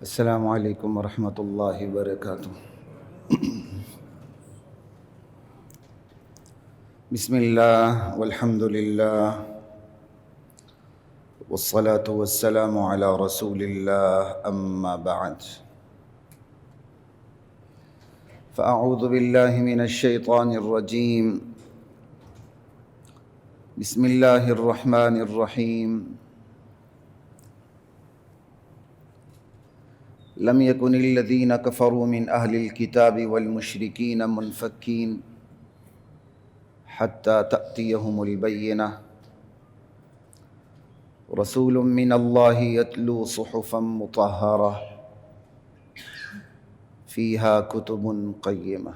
السلام علیکم ورحمۃ اللہ وبرکاتہ۔ بسم اللہ والحمد للہ والصلاة والسلام علی رسول اللہ، اما بعد فاعوذ باللہ من الشیطان الرجیم، بسم اللہ الرحمن الرحیم۔ لم يكن الذين كفروا من أهل الكتاب والمشركين منفكين حتى تأتيهم البينة رسول من الله يتلو صحفا مطهرة فيها كتب قيمة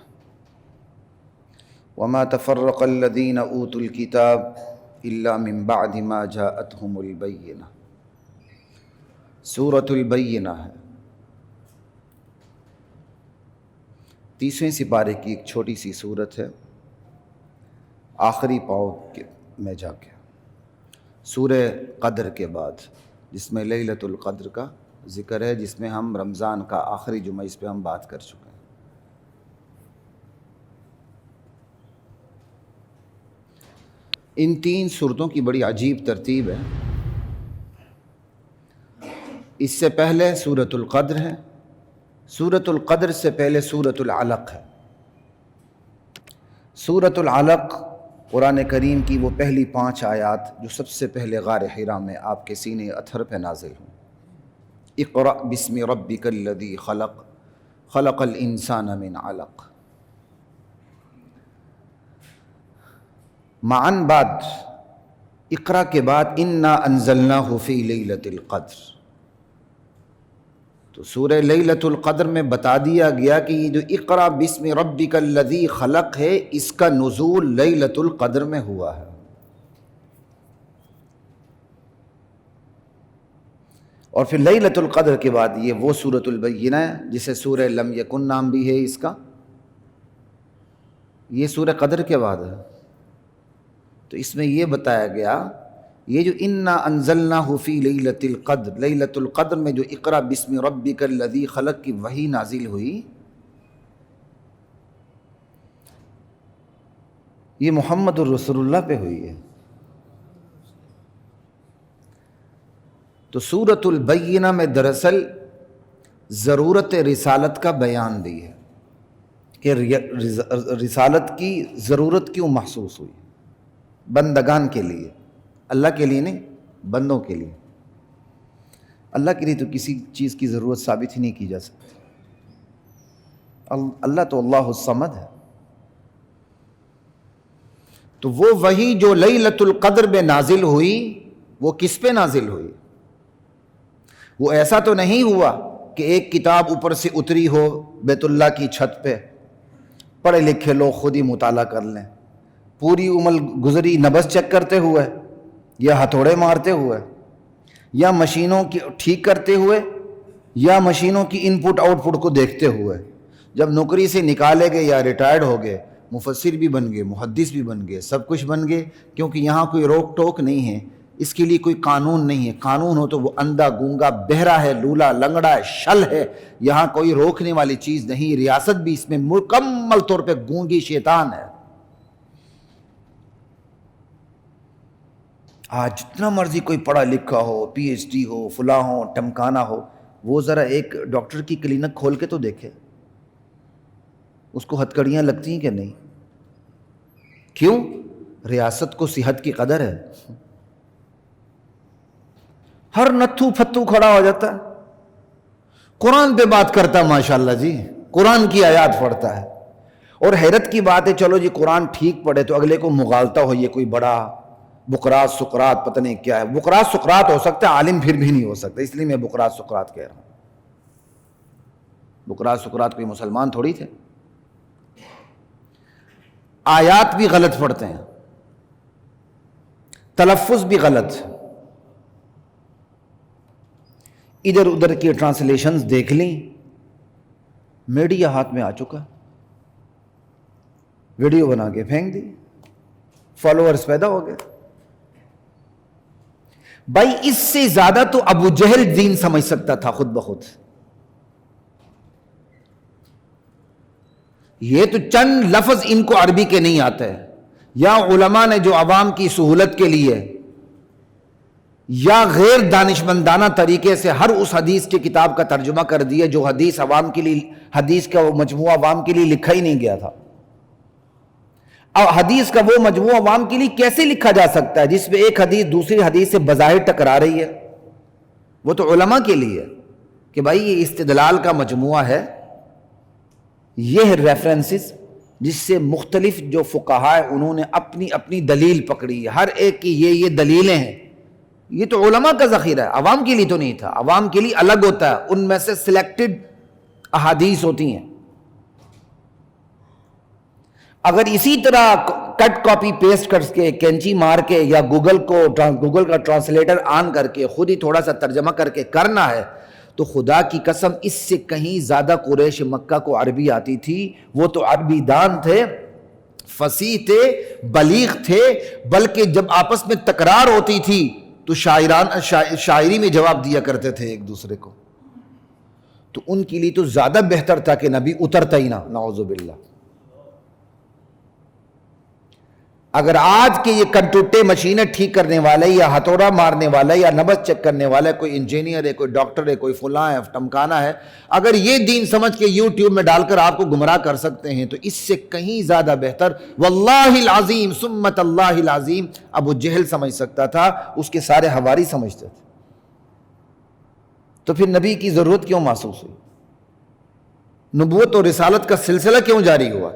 وما تفرق الذين أوتوا الكتاب إلا من بعد ما جاءتهم البينة۔ سورة البینہ ہے، 30ویں سپارے کی ایک چھوٹی سی سورت ہے، آخری پاؤ میں جا کے سورہ قدر کے بعد، جس میں لیلۃ القدر کا ذکر ہے، جس میں ہم رمضان کا آخری جمعہ اس پہ ہم بات کر چکے ہیں۔ ان 3 سورتوں کی بڑی عجیب ترتیب ہے۔ اس سے پہلے سورۃ القدر ہے، سورۃ القدر سے پہلے سورۃ العلق ہے۔ سورۃ العلق قرآن کریم کی وہ پہلی 5 آیات جو سب سے پہلے غار حرا میں آپ کے سینے اطہر پہ نازل ہوں۔ اقرأ بسم ربک الذی خلق، خلق الانسان من علق۔ معاً بعد اقرأ کے بعد انا انزلناہ فی لیلۃ القدر، تو سورہ لیلۃ القدر میں بتا دیا گیا کہ یہ جو اقرأ بسم ربک الذی خلق ہے، اس کا نزول لیلۃ القدر میں ہوا ہے۔ اور پھر لیلۃ القدر کے بعد یہ وہ سورۃ البینہ ہے جسے سورہ لم یکن نام بھی ہے اس کا، یہ سورہ قدر کے بعد ہے۔ تو اس میں یہ بتایا گیا، یہ جو انا انزلناہ فی لیلۃ القدر، لیلۃ القدر میں جو اقرأ بسم ربک الذی خلق کی وحی نازل ہوئی، یہ محمد الرسول اللہ پہ ہوئی ہے۔ تو سورۃ البینہ میں دراصل ضرورت رسالت کا بیان دی ہے کہ رسالت کی ضرورت کیوں محسوس ہوئی، بندگان کے لیے، اللہ کے لیے نہیں، بندوں کے لیے۔ اللہ کے لیے تو کسی چیز کی ضرورت ثابت ہی نہیں کی جا سکتی۔ اللہ تو اللہ الصمد ہے۔ تو وہ وحی جو لیلۃ القدر میں نازل ہوئی، وہ کس پہ نازل ہوئی؟ وہ ایسا تو نہیں ہوا کہ ایک کتاب اوپر سے اتری ہو بیت اللہ کی چھت پہ، پڑھے لکھے لوگ خود ہی مطالعہ کر لیں، پوری عمر گزری نبض چیک کرتے ہوئے، یا ہتھوڑے مارتے ہوئے، یا مشینوں کی ٹھیک کرتے ہوئے، یا مشینوں کی ان پٹ آؤٹ پٹ کو دیکھتے ہوئے۔ جب نوکری سے نکالے گئے یا ریٹائرڈ ہو گئے، مفسر بھی بن گئے، محدث بھی بن گئے، سب کچھ بن گئے، کیونکہ یہاں کوئی روک ٹوک نہیں ہے، اس کے لیے کوئی قانون نہیں ہے۔ قانون ہو تو وہ اندھا گونگا بہرا ہے، لولا لنگڑا ہے، شل ہے۔ یہاں کوئی روکنے والی چیز نہیں، ریاست بھی اس میں مکمل طور پہ گونگی شیطان ہے۔ آج جتنا مرضی کوئی پڑھا لکھا ہو، پی ایچ ڈی ہو، فلاں ہو، ٹمکانا ہو، وہ ذرا ایک ڈاکٹر کی کلینک کھول کے تو دیکھے، اس کو ہتھکڑیاں لگتی ہیں کہ نہیں؟ کیوں؟ ریاست کو صحت کی قدر ہے۔ ہر نتھو پھتو کھڑا ہو جاتا ہے، قرآن پہ بات کرتا ہے، ماشاءاللہ جی، قرآن کی آیات پڑھتا ہے۔ اور حیرت کی بات ہے، چلو جی قرآن ٹھیک پڑھے تو اگلے کو مغالطہ ہو، یہ کوئی بڑا بقراط سقراط پتہ نہیں کیا ہے۔ بقراط سقراط ہو سکتا ہے، عالم پھر بھی نہیں ہو سکتا، اس لیے میں بقراط سقراط کہہ رہا ہوں۔ بقراط سقراط کوئی مسلمان تھوڑی تھے۔ آیات بھی غلط پڑھتے ہیں، تلفظ بھی غلط، ادھر ادھر کی ٹرانسلیشنز دیکھ لیں، میڈیا ہاتھ میں آ چکا، ویڈیو بنا کے پھینک دی، فالوورز پیدا ہو گئے۔ بھائی اس سے زیادہ تو ابو جہل دین سمجھ سکتا تھا خود بخود، یہ تو چند لفظ ان کو عربی کے نہیں آتے ہیں، یا علماء نے جو عوام کی سہولت کے لیے یا غیر دانشمندانہ طریقے سے ہر اس حدیث کی کتاب کا ترجمہ کر دیا جو حدیث عوام کے لیے، حدیث کا وہ مجموعہ عوام کے لیے لکھا ہی نہیں گیا تھا۔ اب حدیث کا وہ مجموعہ عوام کے لیے کیسے لکھا جا سکتا ہے جس میں ایک حدیث دوسری حدیث سے بظاہر ٹکرا رہی ہے؟ وہ تو علماء کے لیے ہے کہ بھائی یہ استدلال کا مجموعہ ہے، یہ ریفرنسز جس سے مختلف جو فقہاء ہیں انہوں نے اپنی اپنی دلیل پکڑی ہے، ہر ایک کی یہ دلیلیں ہیں۔ یہ تو علماء کا ذخیرہ ہے، عوام کے لیے تو نہیں تھا۔ عوام کے لیے الگ ہوتا ہے، ان میں سے سلیکٹڈ احادیث ہوتی ہیں۔ اگر اسی طرح کٹ کاپی پیسٹ کر کے، کینچی مار کے، یا گوگل کا ٹرانسلیٹر آن کر کے خود ہی تھوڑا سا ترجمہ کر کے کرنا ہے تو خدا کی قسم اس سے کہیں زیادہ قریش مکہ کو عربی آتی تھی۔ وہ تو عربی دان تھے، فصیح تھے، بلیغ تھے، بلکہ جب آپس میں تکرار ہوتی تھی تو شاعری میں جواب دیا کرتے تھے ایک دوسرے کو۔ تو ان کے لیے تو زیادہ بہتر تھا کہ نبی اترتا ہی نہ، نعوذ باللہ۔ اگر آج کے یہ کنٹوٹے مشینیں ٹھیک کرنے والے یا ہتھوڑا مارنے والا یا نبض چیک کرنے والا، کوئی انجینئر ہے، کوئی ڈاکٹر ہے، کوئی فلاں ہے، ٹمکانا ہے، اگر یہ دین سمجھ کے یوٹیوب میں ڈال کر آپ کو گمراہ کر سکتے ہیں تو اس سے کہیں زیادہ بہتر واللہ العظیم سمت اللہ العظیم ابو جہل سمجھ سکتا تھا، اس کے سارے حواری سمجھتے تھے۔ تو پھر نبی کی ضرورت کیوں محسوس ہوئی؟ نبوت اور رسالت کا سلسلہ کیوں جاری ہوا؟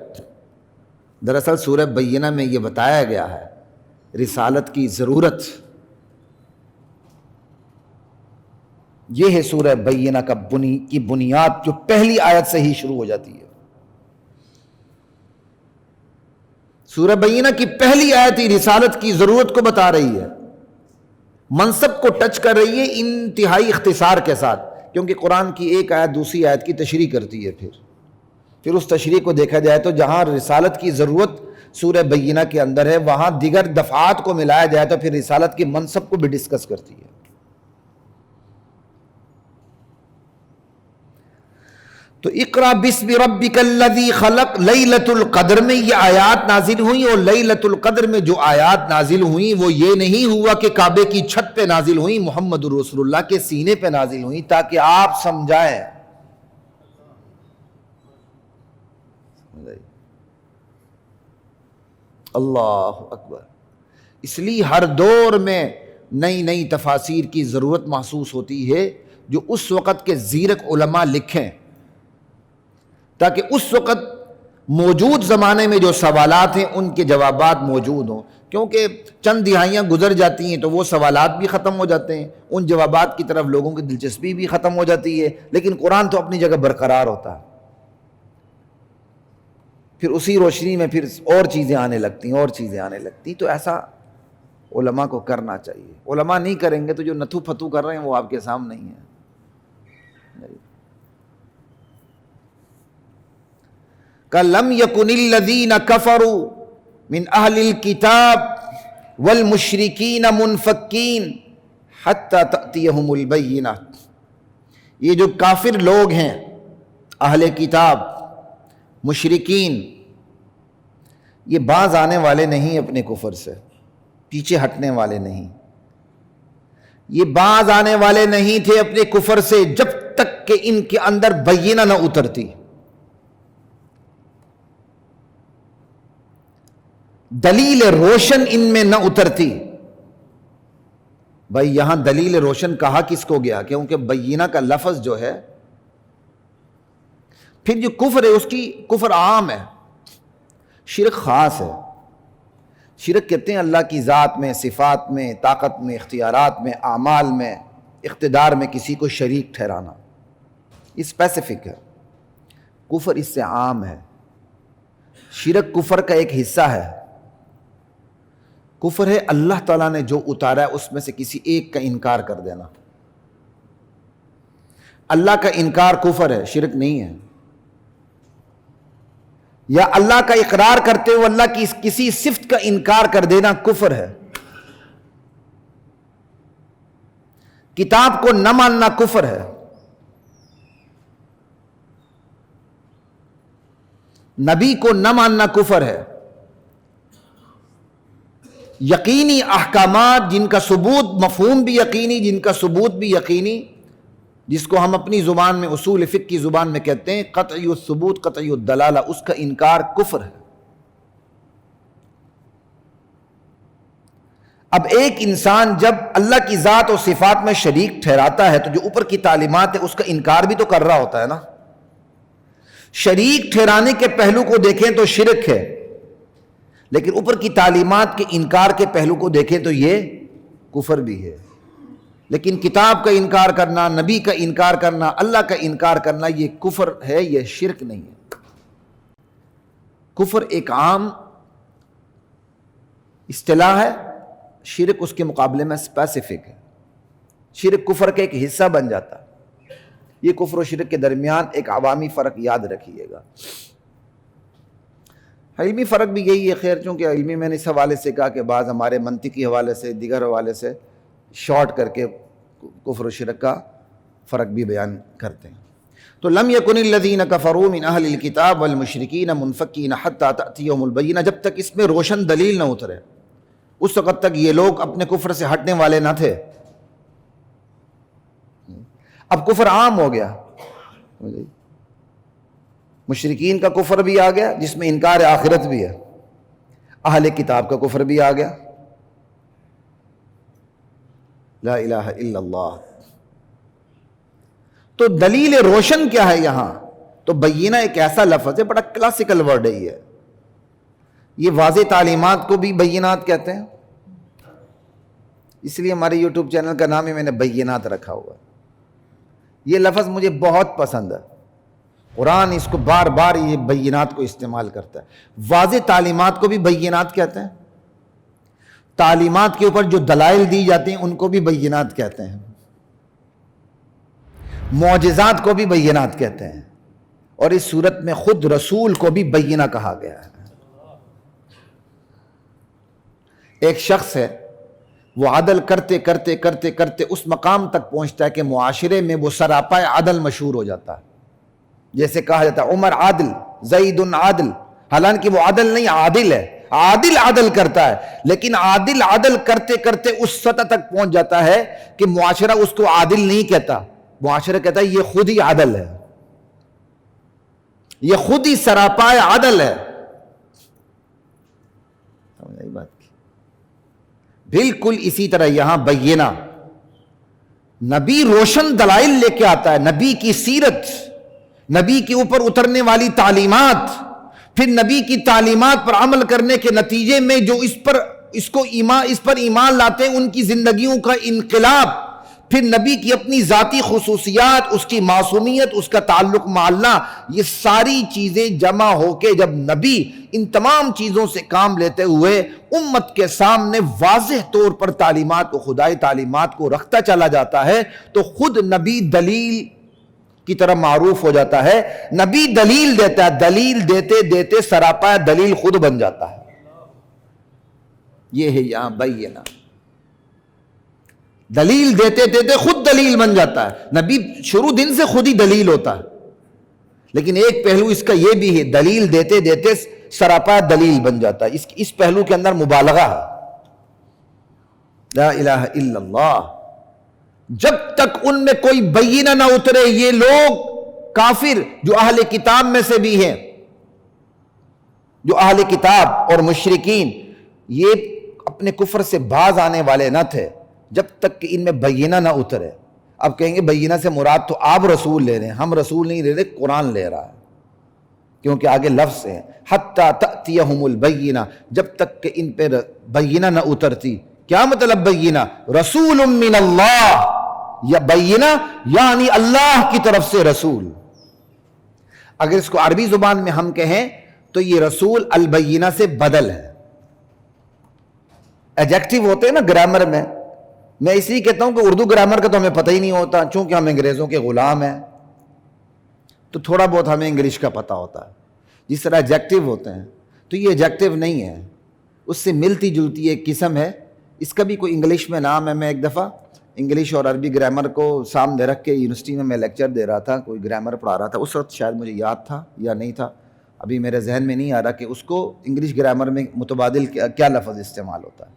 دراصل سورہ بینہ میں یہ بتایا گیا ہے رسالت کی ضرورت۔ یہ ہے سورہ بینہ کی بنیاد جو پہلی آیت سے ہی شروع ہو جاتی ہے۔ سورہ بینہ کی پہلی آیت ہی رسالت کی ضرورت کو بتا رہی ہے، منصب کو ٹچ کر رہی ہے انتہائی اختصار کے ساتھ، کیونکہ قرآن کی ایک آیت دوسری آیت کی تشریح کرتی ہے۔ پھر اس تشریح کو دیکھا جائے تو جہاں رسالت کی ضرورت سورہ بینہ کے اندر ہے وہاں دیگر دفعات کو ملایا جائے تو پھر رسالت کے منصب کو بھی ڈسکس کرتی ہے۔ تو اقرا بسم ربک الذی خلق، لیلۃ القدر میں یہ آیات نازل ہوئیں، اور لیلۃ القدر میں جو آیات نازل ہوئیں وہ یہ نہیں ہوا کہ کعبے کی چھت پہ نازل ہوئیں، محمد رسول اللہ کے سینے پہ نازل ہوئیں تاکہ آپ سمجھائیں۔ اللہ اکبر۔ اس لیے ہر دور میں نئی نئی تفاسیر کی ضرورت محسوس ہوتی ہے جو اس وقت کے زیرک علماء لکھیں، تاکہ اس وقت موجود زمانے میں جو سوالات ہیں ان کے جوابات موجود ہوں، کیونکہ چند دہائیاں گزر جاتی ہیں تو وہ سوالات بھی ختم ہو جاتے ہیں، ان جوابات کی طرف لوگوں کی دلچسپی بھی ختم ہو جاتی ہے، لیکن قرآن تو اپنی جگہ برقرار ہوتا ہے۔ پھر اسی روشنی میں پھر اور چیزیں آنے لگتی ہیں، اور چیزیں آنے لگتی ہیں۔ تو ایسا علماء کو کرنا چاہیے۔ علماء نہیں کریں گے تو جو نتھو پھتو کر رہے ہیں وہ آپ کے سامنے ہی ہیں۔ لَمْ يَكُنِ الَّذِينَ كَفَرُوا مِنْ أَهْلِ الْكِتَابِ وَالْمُشْرِكِينَ مُنْفَكِّينَ حَتَّى تَأْتِيَهُمُ الْبَيِّنَةُ۔ یہ جو کافر لوگ ہیں، اہل کتاب، مشرکین، یہ باز آنے والے نہیں اپنے کفر سے، پیچھے ہٹنے والے نہیں، یہ باز آنے والے نہیں تھے اپنے کفر سے جب تک کہ ان کے اندر بینہ نہ اترتی، دلیل روشن ان میں نہ اترتی۔ بھائی یہاں دلیل روشن کہا کس کو گیا؟ کیونکہ بینہ کا لفظ جو ہے، پھر جو کفر ہے اس کی کفر عام ہے، شرک خاص ہے۔ شرک کہتے ہیں اللہ کی ذات میں، صفات میں، طاقت میں، اختیارات میں، اعمال میں، اقتدار میں کسی کو شریک ٹھہرانا، اسپیسیفک ہے۔ کفر اس سے عام ہے۔ شرک کفر کا ایک حصہ ہے۔ کفر ہے اللہ تعالیٰ نے جو اتارا ہے اس میں سے کسی ایک کا انکار کر دینا۔ اللہ کا انکار کفر ہے، شرک نہیں ہے۔ یا اللہ کا اقرار کرتے ہوئے اللہ کی کسی صفت کا انکار کر دینا کفر ہے۔ کتاب کو نہ ماننا کفر ہے۔ نبی کو نہ ماننا کفر ہے. یقینی احکامات جن کا ثبوت مفہوم بھی یقینی، جن کا ثبوت بھی یقینی، جس کو ہم اپنی زبان میں اصول فقہ کی زبان میں کہتے ہیں قطعی الثبوت قطعی الدلالہ، اس کا انکار کفر ہے. اب ایک انسان جب اللہ کی ذات و صفات میں شریک ٹھہراتا ہے تو جو اوپر کی تعلیمات ہے اس کا انکار بھی تو کر رہا ہوتا ہے نا. شریک ٹھہرانے کے پہلو کو دیکھیں تو شرک ہے، لیکن اوپر کی تعلیمات کے انکار کے پہلو کو دیکھیں تو یہ کفر بھی ہے. لیکن کتاب کا انکار کرنا، نبی کا انکار کرنا، اللہ کا انکار کرنا، یہ کفر ہے، یہ شرک نہیں ہے. کفر ایک عام اصطلاح ہے، شرک اس کے مقابلے میں اسپیسیفک ہے. شرک کفر کا ایک حصہ بن جاتا ہے. یہ کفر و شرک کے درمیان ایک عوامی فرق یاد رکھیے گا. علمی فرق بھی یہی ہے خیر، چونکہ علمی میں نے اس حوالے سے کہا کہ بعض ہمارے منطقی حوالے سے دیگر حوالے سے شارٹ کر کے کفر و شرک کا فرق بھی بیان کرتے ہیں. تو لم یکن الذین کفروا من اہل الکتاب والمشرکین منفکین حتی تأتیہم البینہ، جب تک اس میں روشن دلیل نہ اترے اس وقت تک یہ لوگ اپنے کفر سے ہٹنے والے نہ تھے. اب کفر عام ہو گیا، مشرکین کا کفر بھی آ گیا جس میں انکار آخرت بھی ہے، اہل کتاب کا کفر بھی آ گیا. لا الہ الا اللہ. تو دلیل روشن کیا ہے یہاں؟ تو بینہ ایک ایسا لفظ ہے، بڑا کلاسیکل ورڈ ہے یہ واضح تعلیمات کو بھی بینات کہتے ہیں، اس لیے ہمارے یوٹیوب چینل کا نام ہی میں نے بینات رکھا ہوا ہے. یہ لفظ مجھے بہت پسند ہے، قرآن اس کو بار بار یہ بینات کو استعمال کرتا ہے. واضح تعلیمات کو بھی بینات کہتے ہیں، تعلیمات کے اوپر جو دلائل دی جاتے ہیں ان کو بھی بینات کہتے ہیں، معجزات کو بھی بینات کہتے ہیں، اور اس صورت میں خود رسول کو بھی بینہ کہا گیا ہے. ایک شخص ہے، وہ عدل کرتے کرتے کرتے کرتے اس مقام تک پہنچتا ہے کہ معاشرے میں وہ سراپا عدل مشہور ہو جاتا ہے. جیسے کہا جاتا ہے عمر عادل، زید عادل، حالانکہ وہ عدل نہیں عادل ہے. عادل عدل کرتا ہے، لیکن عادل عدل کرتے کرتے اس سطح تک پہنچ جاتا ہے کہ معاشرہ اس کو عادل نہیں کہتا، معاشرہ کہتا ہے یہ خود ہی عدل ہے، یہ خود ہی سراپا عدل ہے. سمجھ بات کی؟ بالکل اسی طرح یہاں بینہ، نبی روشن دلائل لے کے آتا ہے، نبی کی سیرت، نبی کے اوپر اترنے والی تعلیمات، پھر نبی کی تعلیمات پر عمل کرنے کے نتیجے میں جو اس پر ایمان لاتے ہیں ان کی زندگیوں کا انقلاب، پھر نبی کی اپنی ذاتی خصوصیات، اس کی معصومیت، اس کا تعلق مع اللہ، یہ ساری چیزیں جمع ہو کے جب نبی ان تمام چیزوں سے کام لیتے ہوئے امت کے سامنے واضح طور پر تعلیمات کو، خدائی تعلیمات کو رکھتا چلا جاتا ہے، تو خود نبی دلیل کی طرح معروف ہو جاتا ہے. نبی دلیل دیتا ہے، دلیل دیتے دیتے سراپا دلیل خود بن جاتا ہے. یہ ہے یہاں بینہ، دلیل دیتے دیتے خود دلیل بن جاتا ہے. نبی شروع دن سے خود ہی دلیل ہوتا ہے، لیکن ایک پہلو اس کا یہ بھی ہے، دلیل دیتے دیتے سراپا دلیل بن جاتا ہے. اس پہلو کے اندر مبالغہ ہے. لا الہ الا اللہ. جب تک ان میں کوئی بینہ نہ اترے، یہ لوگ کافر جو اہل کتاب میں سے بھی ہیں، جو اہل کتاب اور مشرکین، یہ اپنے کفر سے باز آنے والے نہ تھے جب تک کہ ان میں بینہ نہ اترے. اب کہیں گے بینہ سے مراد تو آپ رسول لے رہے ہیں، ہم رسول نہیں لے رہے، قرآن لے رہا ہے، کیونکہ آگے لفظ ہے حتی تأتیہم البینہ، جب تک کہ ان پہ بینہ نہ اترتی. کیا مطلب بینہ؟ رسول من اللہ، یا بینہ یعنی اللہ کی طرف سے رسول. اگر اس کو عربی زبان میں ہم کہیں تو یہ رسول البینہ سے بدل ہے. ایڈجیکٹو ہوتے ہیں نا گرامر میں اس لیے کہتا ہوں کہ اردو گرامر کا تو ہمیں پتہ ہی نہیں ہوتا، چونکہ ہم انگریزوں کے غلام ہیں تو تھوڑا بہت ہمیں انگلش کا پتہ ہوتا ہے. جس طرح ایڈجیکٹو ہوتے ہیں تو یہ ایڈجیکٹو نہیں ہے، اس سے ملتی جلتی ایک قسم ہے. اس کا بھی کوئی انگلش میں نام ہے. میں ایک دفعہ انگلش اور عربی گرامر کو سامنے رکھ کے یونیورسٹی میں لیکچر دے رہا تھا، کوئی گرامر پڑھا رہا تھا، اس وقت شاید مجھے یاد تھا یا نہیں تھا، ابھی میرے ذہن میں نہیں آ رہا کہ اس کو انگلش گرامر میں متبادل کیا لفظ استعمال ہوتا ہے.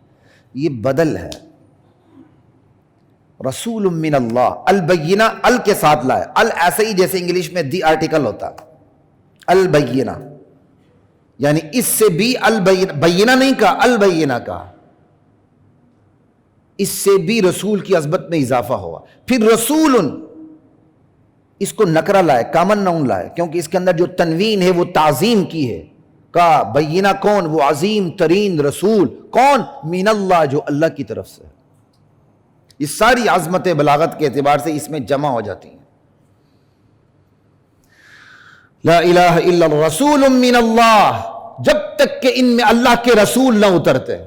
یہ بدل ہے. رسول من اللہ, البینہ ال کے ساتھ لائے. ال ایسے ہی جیسے انگلش میں دی آرٹیکل ہوتا ہے, البینہ, یعنی اس سے بھی بینہ نہیں کہا, البینہ کہا. اس سے بھی رسول کی عظمت میں اضافہ ہوا. پھر رسول, اس کو نکرہ لائے, کامن ناؤن لائے, کیونکہ اس کے اندر جو تنوین ہے وہ تعظیم کی ہے. کہا بینہ کون؟ وہ عظیم ترین رسول. کون؟ من اللہ, جو اللہ کی طرف سے. یہ ساری عظمت بلاغت کے اعتبار سے اس میں جمع ہو جاتی ہیں. لا الہ الا الرسول من اللہ, جب تک کہ ان میں اللہ کے رسول نہ اترتے.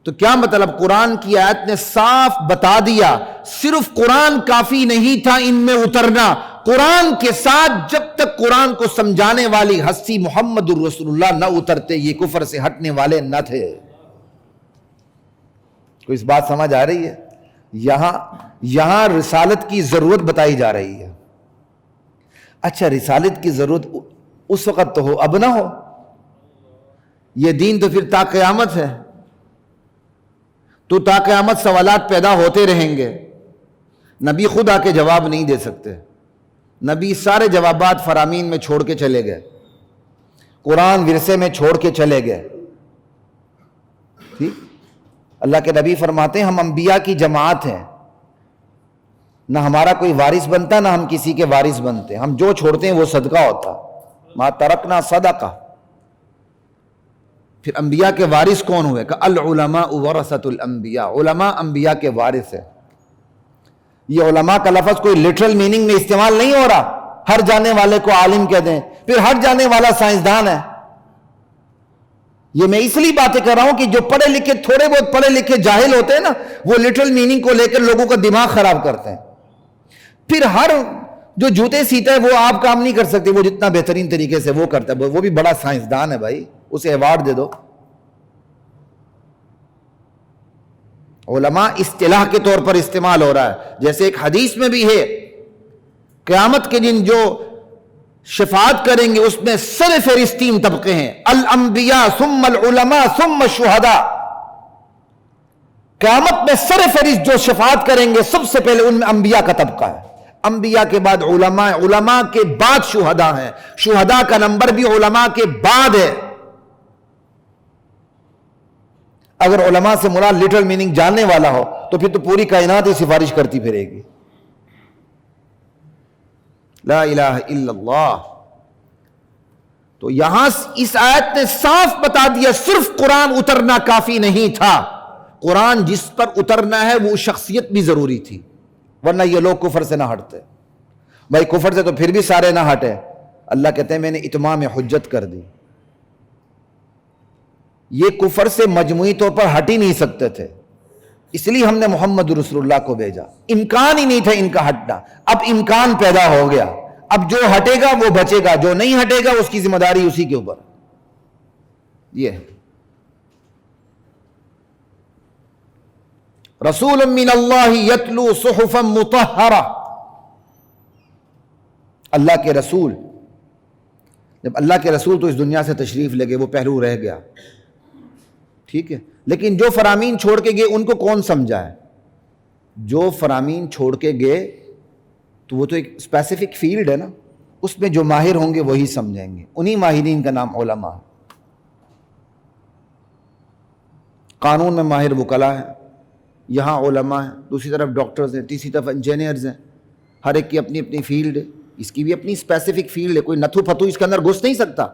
تو کیا مطلب؟ قرآن کی آیت نے صاف بتا دیا صرف قرآن کافی نہیں تھا ان میں اترنا. قرآن کے ساتھ جب تک قرآن کو سمجھانے والی ہستی محمد الرسول اللہ نہ اترتے, یہ کفر سے ہٹنے والے نہ تھے. کوئی اس بات سمجھ آ رہی ہے؟ یہاں رسالت کی ضرورت بتائی جا رہی ہے. اچھا, رسالت کی ضرورت اس وقت تو ہو, اب نہ ہو. یہ دین تو پھر تا قیامت ہے. تو تا قیامت سوالات پیدا ہوتے رہیں گے. نبی خود آ کے جواب نہیں دے سکتے. نبی سارے جوابات فرامین میں چھوڑ کے چلے گئے, قرآن ورثے میں چھوڑ کے چلے گئے. ٹھیک, اللہ کے نبی فرماتے ہیں ہم انبیاء کی جماعت ہیں, نہ ہمارا کوئی وارث بنتا نہ ہم کسی کے وارث بنتے. ہم جو چھوڑتے ہیں وہ صدقہ ہوتا. ما ترکنا صدقہ. پھر انبیاء کے وارث کون ہوئے؟ کہ العلماء ورثۃ الانبیاء, علماء انبیاء کے وارث ہیں. یہ علماء کا لفظ کوئی لٹرل میننگ میں استعمال نہیں ہو رہا, ہر جانے والے کو عالم کہہ دیں, پھر ہر جانے والا سائنسدان ہے. یہ میں اس لیے باتیں کر رہا ہوں کہ جو پڑھے لکھے, تھوڑے بہت پڑھے لکھے جاہل ہوتے ہیں نا, وہ لٹرل میننگ کو لے کر لوگوں کا دماغ خراب کرتے ہیں. پھر ہر جو جوتے سیتا ہے وہ آپ کام نہیں کر سکتے, وہ جتنا بہترین طریقے سے وہ کرتا ہے, وہ بھی بڑا سائنسدان ہے بھائی, اسے ایوارڈ دے دو. علماء اصطلاح کے طور پر استعمال ہو رہا ہے. جیسے ایک حدیث میں بھی ہے, قیامت کے دن جو شفاعت کریں گے اس میں سر فہرست 3 طبقے ہیں, الانبیاء ثم العلماء ثم الشہداء. قیامت میں سر فہرست جو شفاعت کریں گے سب سے پہلے ان میں انبیاء کا طبقہ ہے, انبیاء کے بعد علماء, علماء کے بعد شہداء ہیں, شہداء کا نمبر بھی علماء کے بعد ہے. اگر علماء سے مراد لٹرل میننگ جاننے والا ہو تو پھر تو پوری کائنات ہی سفارش کرتی پھرے گی. لا الہ الا اللہ. تو یہاں اس آیت نے صاف بتا دیا صرف قرآن اترنا کافی نہیں تھا, قرآن جس پر اترنا ہے وہ شخصیت بھی ضروری تھی, ورنہ یہ لوگ کفر سے نہ ہٹتے. بھائی کفر سے تو پھر بھی سارے نہ ہٹے. اللہ کہتے ہیں میں نے اتمام حجت کر دی. یہ کفر سے مجموعی طور پر ہٹ ہی نہیں سکتے تھے, اس لیے ہم نے محمد رسول اللہ کو بھیجا. امکان ہی نہیں تھا ان کا ہٹنا, اب امکان پیدا ہو گیا. اب جو ہٹے گا وہ بچے گا, جو نہیں ہٹے گا اس کی ذمہ داری اسی کے اوپر. یہ ہے رسول من اللہ یتلو صحفا مطہرہ. اللہ کے رسول, جب اللہ کے رسول تو اس دنیا سے تشریف لے گئے, وہ پہلو رہ گیا, ٹھیک ہے, لیکن جو فرامین چھوڑ کے گئے ان کو کون سمجھا ہے؟ جو فرامین چھوڑ کے گئے تو وہ تو ایک اسپیسیفک فیلڈ ہے نا, اس میں جو ماہر ہوں گے وہی سمجھیں گے. انہی ماہرین کا نام علماء ہے. قانون میں ماہر وکلاء ہیں, یہاں علماء ہیں, دوسری طرف ڈاکٹرز ہیں, تیسری طرف انجینئرز ہیں. ہر ایک کی اپنی اپنی فیلڈ ہے, اس کی بھی اپنی اسپیسیفک فیلڈ ہے. کوئی نتھو پھتو اس کے اندر گھس نہیں سکتا.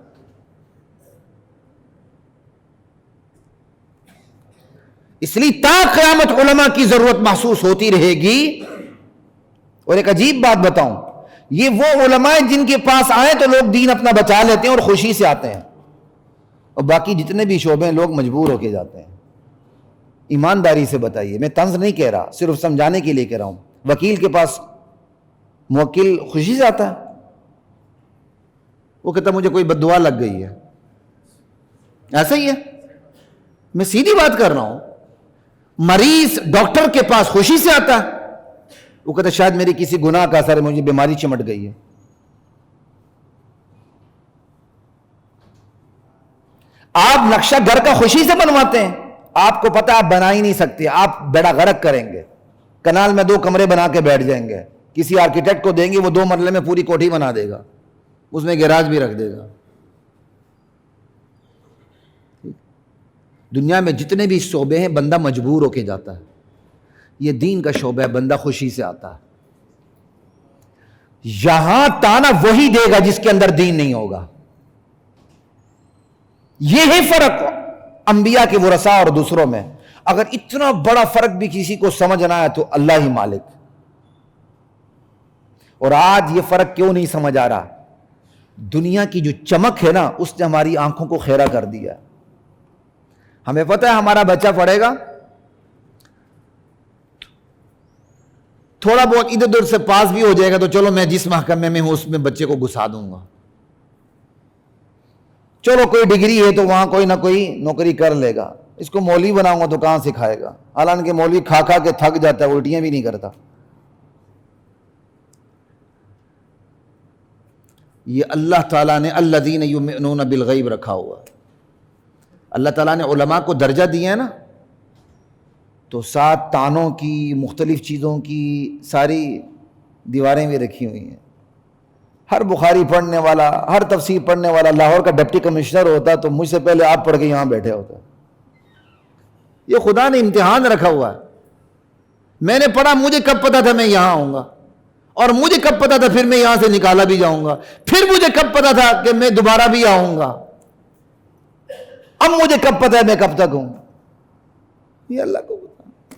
اس لیے تا قیامت علماء کی ضرورت محسوس ہوتی رہے گی. اور ایک عجیب بات بتاؤں, یہ وہ علماء جن کے پاس آئے تو لوگ دین اپنا بچا لیتے ہیں اور خوشی سے آتے ہیں, اور باقی جتنے بھی شعبے ہیں لوگ مجبور ہو کے جاتے ہیں. ایمانداری سے بتائیے, میں طنز نہیں کہہ رہا, صرف سمجھانے کے لیے کہہ رہا ہوں. وکیل کے پاس موکل خوشی سے آتا ہے, وہ کہتا مجھے کوئی بد دعا لگ گئی ہے. ایسا ہی ہے, میں سیدھی بات کر رہا ہوں. مریض ڈاکٹر کے پاس خوشی سے آتا ہے, وہ کہتا شاید میری کسی گناہ کا اثر ہے, مجھے بیماری چمٹ گئی ہے. آپ نقشہ گھر کا خوشی سے بنواتے ہیں، آپ کو پتہ آپ بنا ہی نہیں سکتے، آپ بیڑا غرق کریں گے، کنال میں 2 کمرے بنا کے بیٹھ جائیں گے، کسی آرکیٹیکٹ کو دیں گے وہ 2 مرلے میں پوری کوٹھی بنا دے گا، اس میں گیراج بھی رکھ دے گا۔ دنیا میں جتنے بھی شعبے ہیں بندہ مجبور ہو کے جاتا ہے، یہ دین کا شعبہ ہے، بندہ خوشی سے آتا ہے۔ یہاں تانا وہی دے گا جس کے اندر دین نہیں ہوگا۔ یہ ہے فرق انبیاء کے ورثاء اور دوسروں میں۔ اگر اتنا بڑا فرق بھی کسی کو سمجھ نہ آئے تو اللہ ہی مالک۔ اور آج یہ فرق کیوں نہیں سمجھ آ رہا؟ دنیا کی جو چمک ہے نا، اس نے ہماری آنکھوں کو خیرہ کر دیا۔ ہمیں پتہ ہے ہمارا بچہ پڑھے گا، تھوڑا بہت ادھر ادھر سے پاس بھی ہو جائے گا تو چلو میں جس محکمے میں ہوں اس میں بچے کو گھسا دوں گا، چلو کوئی ڈگری ہے تو وہاں کوئی نہ کوئی نوکری کر لے گا، اس کو مولوی بناؤں گا تو کہاں سکھائے گا؟ حالانکہ مولوی کھا کھا کے تھک جاتا ہے، الٹیاں بھی نہیں کرتا۔ یہ اللہ تعالیٰ نے الذین یؤمنون بالغیب رکھا ہوا ہے۔ اللہ تعالیٰ نے علماء کو درجہ دیا ہے نا، تو 7 تانوں کی، مختلف چیزوں کی ساری دیواریں بھی رکھی ہوئی ہیں۔ ہر بخاری پڑھنے والا، ہر تفسیر پڑھنے والا لاہور کا ڈپٹی کمشنر ہوتا تو مجھ سے پہلے آپ پڑھ کے یہاں بیٹھے ہوتا۔ یہ خدا نے امتحان رکھا ہوا ہے۔ میں نے پڑھا، مجھے کب پتا تھا میں یہاں آؤں گا، اور مجھے کب پتا تھا پھر میں یہاں سے نکالا بھی جاؤں گا، پھر مجھے کب پتا تھا کہ میں دوبارہ بھی آؤں گا، اب مجھے کب پتا ہے میں کب تک ہوں؟ یہ اللہ کو پتا۔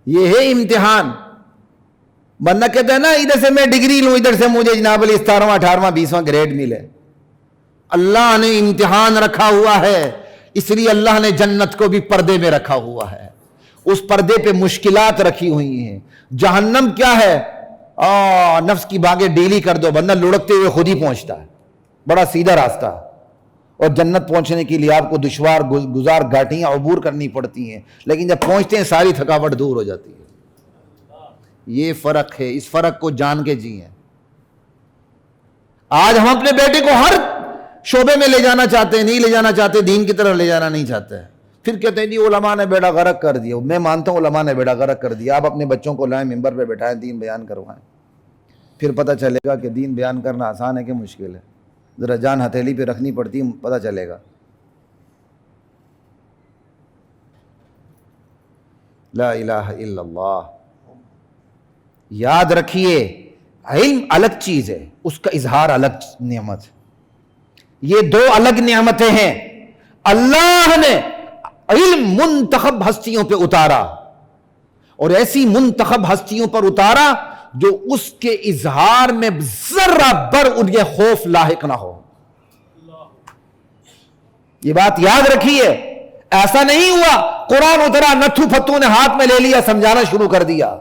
یہ ہے امتحان۔ بندہ کہتا ہے نا ادھر سے میں ڈگری لوں، ادھر سے مجھے جناب علی 17واں 18واں 20واں گریڈ ملے۔ اللہ نے امتحان رکھا ہوا ہے، اس لیے اللہ نے جنت کو بھی پردے میں رکھا ہوا ہے، اس پردے پہ مشکلات رکھی ہوئی ہیں۔ جہنم کیا ہے؟ نفس کی باغیں ڈیلی کر دو، بندہ لڑکتے ہوئے خود ہی پہنچتا ہے، بڑا سیدھا راستہ۔ اور جنت پہنچنے کے لیے آپ کو دشوار گزار گھاٹیاں عبور کرنی پڑتی ہیں، لیکن جب پہنچتے ہیں ساری تھکاوٹ دور ہو جاتی ہے۔ یہ فرق ہے، اس فرق کو جان کے جیئیں۔ آج ہم اپنے بیٹے کو ہر شعبے میں لے جانا چاہتے ہیں، نہیں لے جانا چاہتے، دین کی طرف لے جانا نہیں چاہتے، پھر کہتے ہیں جی علماء نے بیڑا غرق کر دیا۔ میں مانتا ہوں علماء نے بیڑا غرق کر دیا۔ آپ اپنے بچوں کو لائیں، ممبر پہ بٹھائیں، دین بیان کروائیں، پھر پتہ چلے گا کہ دین بیان کرنا آسان ہے کہ مشکل ہے۔ ذرا جان ہتھیلی پہ رکھنی پڑتی، پتہ چلے گا۔ لا الہ الا اللہ۔ یاد رکھیے، علم الگ چیز ہے، اس کا اظہار الگ نعمت ہے۔ یہ 2 الگ نعمتیں ہیں۔ اللہ نے علم منتخب ہستیوں پہ اتارا، اور ایسی منتخب ہستیوں پر اتارا جو اس کے اظہار میں ذرہ بر انہیں خوف لاحق نہ ہو۔ یہ بات یاد رکھیے، ایسا نہیں ہوا قرآن اترا، نتھو پھتو نے ہاتھ میں لے لیا، سمجھانا شروع کر دیا۔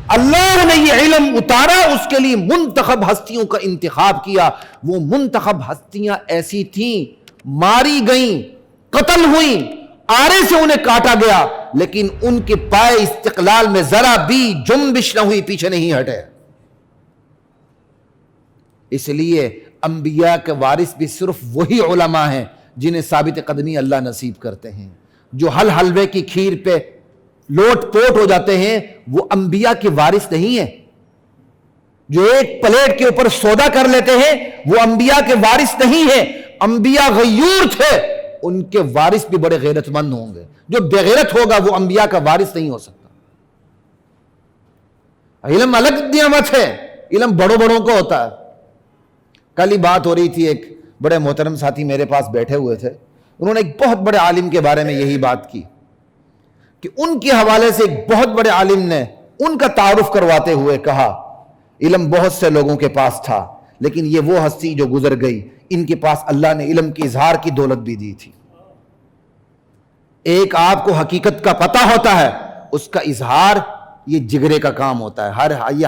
اللہ نے یہ علم اتارا، اس کے لیے منتخب ہستیوں کا انتخاب کیا۔ وہ منتخب ہستیاں ایسی تھیں، ماری گئیں، قتل ہوئیں، آرے سے انہیں کاٹا گیا، لیکن ان کے پائے استقلال میں ذرا بھی جنبش نہ ہوئی، پیچھے نہیں ہٹے۔ اس لیے انبیاء کے وارث بھی صرف وہی علماء ہیں جنہیں ثابت قدمی اللہ نصیب کرتے ہیں۔ جو حلوے کی کھیر پہ لوٹ پوٹ ہو جاتے ہیں وہ انبیاء کے وارث نہیں ہیں۔ جو ایک پلیٹ کے اوپر سودا کر لیتے ہیں وہ انبیاء کے وارث نہیں ہیں۔ انبیاء غیور تھے، ان کے وارث بھی بڑے غیرت مند ہوں گے۔ جو بغیرت ہوگا وہ انبیاء کا وارث نہیں ہو سکتا۔ علم الگ نعمت ہے، علم بڑوں بڑوں کو ہوتا ہے۔ کل ہی بات ہو رہی تھی، ایک بڑے محترم ساتھی میرے پاس بیٹھے ہوئے تھے، انہوں نے ایک بہت بڑے عالم کے بارے میں یہی بات کی کہ ان کے حوالے سے ایک بہت بڑے عالم نے ان کا تعارف کرواتے ہوئے کہا، علم بہت سے لوگوں کے پاس تھا، لیکن یہ وہ ہستی جو گزر گئی، ان کے پاس اللہ نے علم کی اظہار کی دولت بھی دی تھی۔ ایک آپ کو حقیقت کا پتہ ہوتا ہے، اس کا اظہار یہ جگرے کا کام ہوتا ہے، یہ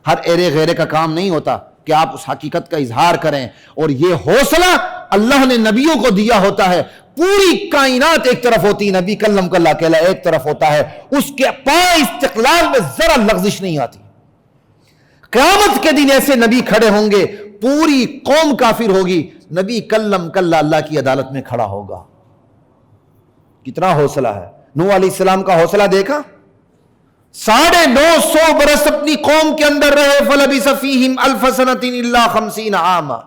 ہر ایرے غیرے کا کام نہیں ہوتا کہ آپ اس حقیقت کا اظہار کریں۔ اور یہ حوصلہ اللہ نے نبیوں کو دیا ہوتا ہے۔ پوری کائنات ایک طرف ہوتی، نبی کلم کلا کہلا ایک طرف ہوتا ہے، اس کے پائے استقلال میں ذرا لغزش نہیں آتی۔ قیامت کے دن ایسے نبی کھڑے ہوں گے، پوری قوم کافر ہوگی، نبی کلم کلا اللہ کی عدالت میں کھڑا ہوگا۔ کتنا حوصلہ ہے! نوح علیہ السلام کا حوصلہ دیکھا، 950 برس اپنی قوم کے اندر رہے، فَلَبِثَ فِيهِمْ أَلْفَ سَنَةٍ إِلَّا 50 عاما۔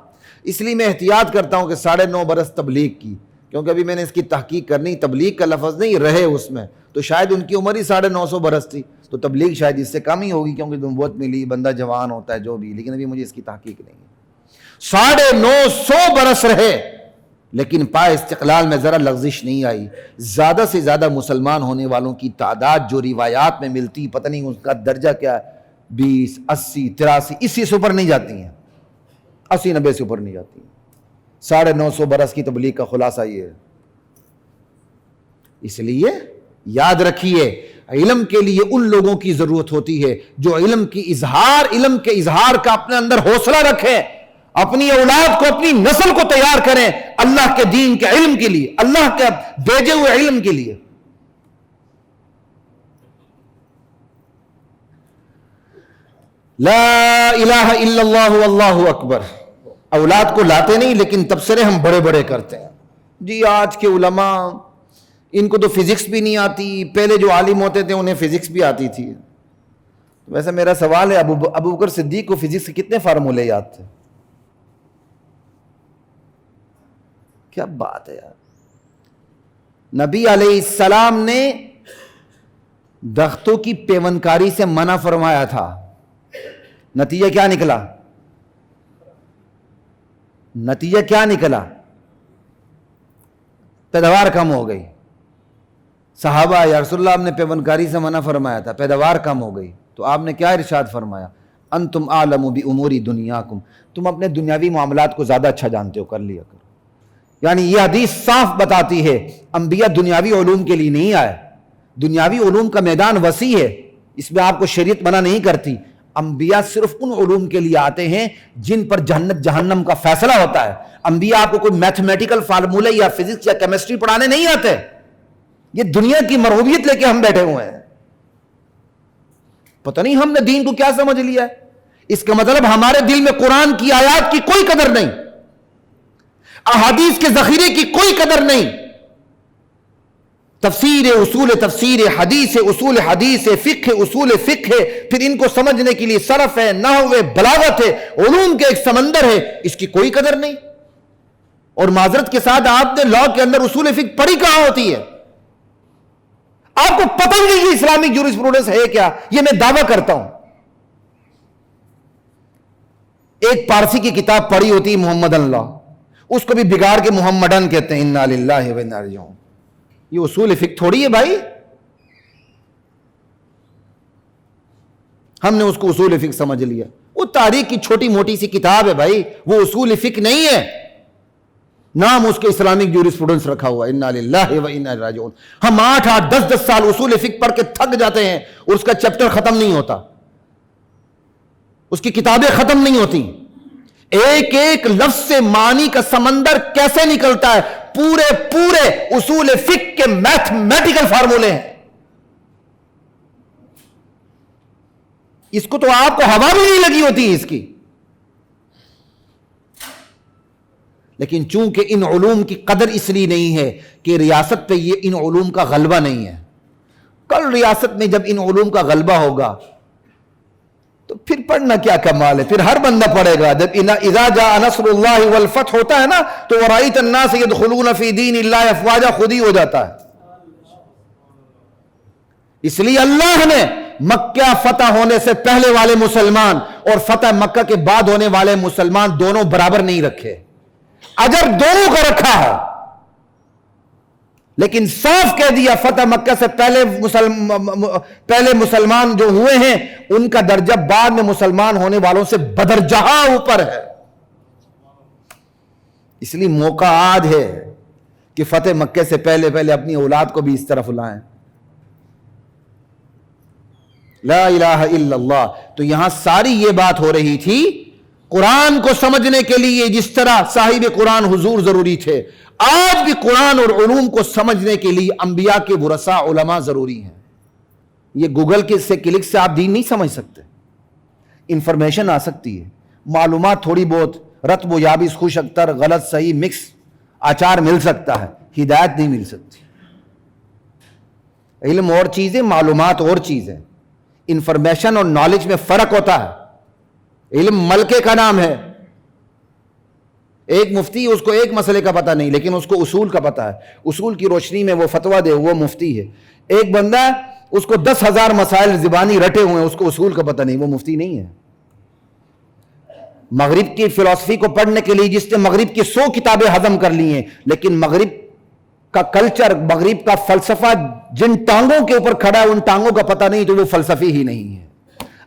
اس لیے میں احتیاط کرتا ہوں کہ 9.5 برس تبلیغ کی، کیونکہ ابھی میں نے اس کی تحقیق کرنی، تبلیغ کا لفظ نہیں رہے اس میں، تو شاید ان کی عمر ہی 950 برس تھی، تو تبلیغ شاید اس سے کم ہی ہوگی، کیونکہ نبوت ملی، بندہ جوان ہوتا ہے جو بھی، لیکن ابھی مجھے اس کی تحقیق نہیں ہے۔ 950 برس رہے، لیکن پائے استقلال میں ذرا لغزش نہیں آئی۔ زیادہ سے زیادہ مسلمان ہونے والوں کی تعداد جو روایات میں ملتی، پتہ نہیں اس کا درجہ کیا ہے، 20، 80، 83، اسی سے اوپر نہیں جاتی ہیں، 80-90 سے اوپر نہیں جاتی ہیں۔ 950 برس کی تبلیغ کا خلاصہ یہ ہے۔ اس لیے یاد رکھیے، علم کے لیے ان لوگوں کی ضرورت ہوتی ہے جو علم کے اظہار کا اپنے اندر حوصلہ رکھیں، اپنی اولاد کو، اپنی نسل کو تیار کریں اللہ کے دین کے علم کے لیے، اللہ کے بھیجے ہوئے علم کے لیے۔ لا الہ الا اللہ واللہ اکبر۔ اولاد کو لاتے نہیں، لیکن تبصرے ہم بڑے بڑے کرتے ہیں۔ جی آج کے علماء، ان کو تو فزکس بھی نہیں آتی، پہلے جو عالم ہوتے تھے انہیں فزکس بھی آتی تھی۔ ویسے میرا سوال ہے، ابو بکر صدیق کو فزکس کے کتنے فارمولے یاد تھے؟ کیا بات ہے یار! نبی علیہ السلام نے درختوں کی پیوندکاری سے منع فرمایا تھا، نتیجہ کیا نکلا؟ پیداوار کم ہو گئی۔ صحابہ، یا رسول اللہ، آپ نے پیوندکاری سے منع فرمایا تھا، پیداوار کم ہو گئی، تو آپ نے کیا ارشاد فرمایا؟ انتم اعلم بامور دنیاکم، تم اپنے دنیاوی معاملات کو زیادہ اچھا جانتے ہو، کر لیا کرو۔ یعنی یہ حدیث صاف بتاتی ہے انبیاء دنیاوی علوم کے لیے نہیں آئے۔ دنیاوی علوم کا میدان وسیع ہے، اس میں آپ کو شریعت منع نہیں کرتی۔ انبیاء صرف ان علوم کے لیے آتے ہیں جن پر جنت جہنم کا فیصلہ ہوتا ہے۔ انبیاء آپ کو کوئی میتھمیٹیکل فارمولے یا فزکس یا کیمسٹری پڑھانے نہیں آتے۔ یہ دنیا کی مرغوبیت لے کے ہم بیٹھے ہوئے ہیں، پتہ نہیں ہم نے دین کو کیا سمجھ لیا ہے۔ اس کا مطلب ہمارے دل میں قرآن کی آیات کی کوئی قدر نہیں، احادیث کے ذخیرے کی کوئی قدر نہیں۔ تفسیر تفسیر، حدیث اصول حدیث، فقہ اصول فقہ، پھر ان کو سمجھنے کے لیے صرف ہے، نحو ہے، بلاغت ہے، علوم کے ایک سمندر ہے، اس کی کوئی قدر نہیں۔ اور معذرت کے ساتھ آپ نے لاء کے اندر اصول فقہ پڑھی کہاں ہوتی ہے؟ آپ کو پتہ نہیں کہ اسلامک جورسپروڈنس ہے کیا؟ یہ میں دعویٰ کرتا ہوں۔ ایک پارسی کی کتاب پڑھی ہوتی محمد اللہ، اس کو بھی بگاڑ کے محمدن کہتے ہیں، انا للہ و انا الیہ راجعون۔ یہ اصول فقہ تھوڑی ہے بھائی، ہم نے اس کو اصول فقہ سمجھ لیا۔ وہ تاریخ کی چھوٹی موٹی سی کتاب ہے بھائی، وہ اصول فقہ نہیں ہے، نام اس کے اسلامک جورسپروڈنس رکھا ہوا، انا للہ و انا الیہ راجعون۔ ہم 8 10 سال اصول فقہ پڑھ کے تھک جاتے ہیں اور اس کا چیپٹر ختم نہیں ہوتا، اس کی کتابیں ختم نہیں ہوتی۔ ایک ایک لفظ سے معنی کا سمندر کیسے نکلتا ہے، پورے اصول فقہ کے میتھمیٹیکل فارمولے ہیں۔ اس کو تو آپ کو ہوا بھی نہیں لگی ہوتی اس کی، لیکن چونکہ ان علوم کی قدر اس لیے نہیں ہے کہ ریاست پہ یہ ان علوم کا غلبہ نہیں ہے۔ کل ریاست میں جب ان علوم کا غلبہ ہوگا تو پھر پڑھنا کیا کمال ہے، پھر ہر بندہ پڑھے گا۔ جب اذا جاء نصر اللہ والفتح ہوتا ہے نا، تو ورأیت الناس يدخلون فی دین اللہ افواجا خود ہی ہو جاتا ہے۔ اس لیے اللہ نے مکہ فتح ہونے سے پہلے والے مسلمان اور فتح مکہ کے بعد ہونے والے مسلمان دونوں برابر نہیں رکھے، اجر دونوں کا رکھا ہے، لیکن صاف کہہ دیا فتح مکہ سے پہلے مسلمان جو ہوئے ہیں ان کا درجہ بعد میں مسلمان ہونے والوں سے بدرجہ اوپر ہے۔ اس لیے موقع آج ہے کہ فتح مکہ سے پہلے اپنی اولاد کو بھی اس طرف لائیں۔ لا الہ الا اللہ۔ تو یہاں ساری یہ بات ہو رہی تھی قرآن کو سمجھنے کے لیے جس طرح صاحب قرآن حضور ضروری تھے، آج بھی قرآن اور علوم کو سمجھنے کے لیے انبیاء کے ورثاء علماء ضروری ہیں۔ یہ گوگل کے سے کلک سے آپ دین نہیں سمجھ سکتے، انفارمیشن آ سکتی ہے، معلومات تھوڑی بہت رطب و یابس خوش اختر غلط صحیح مکس اچار مل سکتا ہے، ہدایت نہیں مل سکتی۔ علم اور چیز ہے، معلومات اور چیز ہے، انفارمیشن اور نالج میں فرق ہوتا ہے۔ علم ملکے کا نام ہے، ایک مفتی اس کو ایک مسئلے کا پتہ نہیں لیکن اس کو اصول کا پتہ ہے، اصول کی روشنی میں وہ فتویٰ دے، وہ مفتی ہے۔ ایک بندہ اس کو 10,000 مسائل زبانی رٹے ہوئے ہیں، اس کو اصول کا پتہ نہیں، وہ مفتی نہیں ہے۔ مغرب کی فلسفی کو پڑھنے کے لیے جس نے مغرب کی 100 کتابیں ہضم کر لی ہیں، لیکن مغرب کا کلچر، مغرب کا فلسفہ جن ٹانگوں کے اوپر کھڑا ہے ان ٹانگوں کا پتہ نہیں تو وہ فلسفی ہی نہیں ہے۔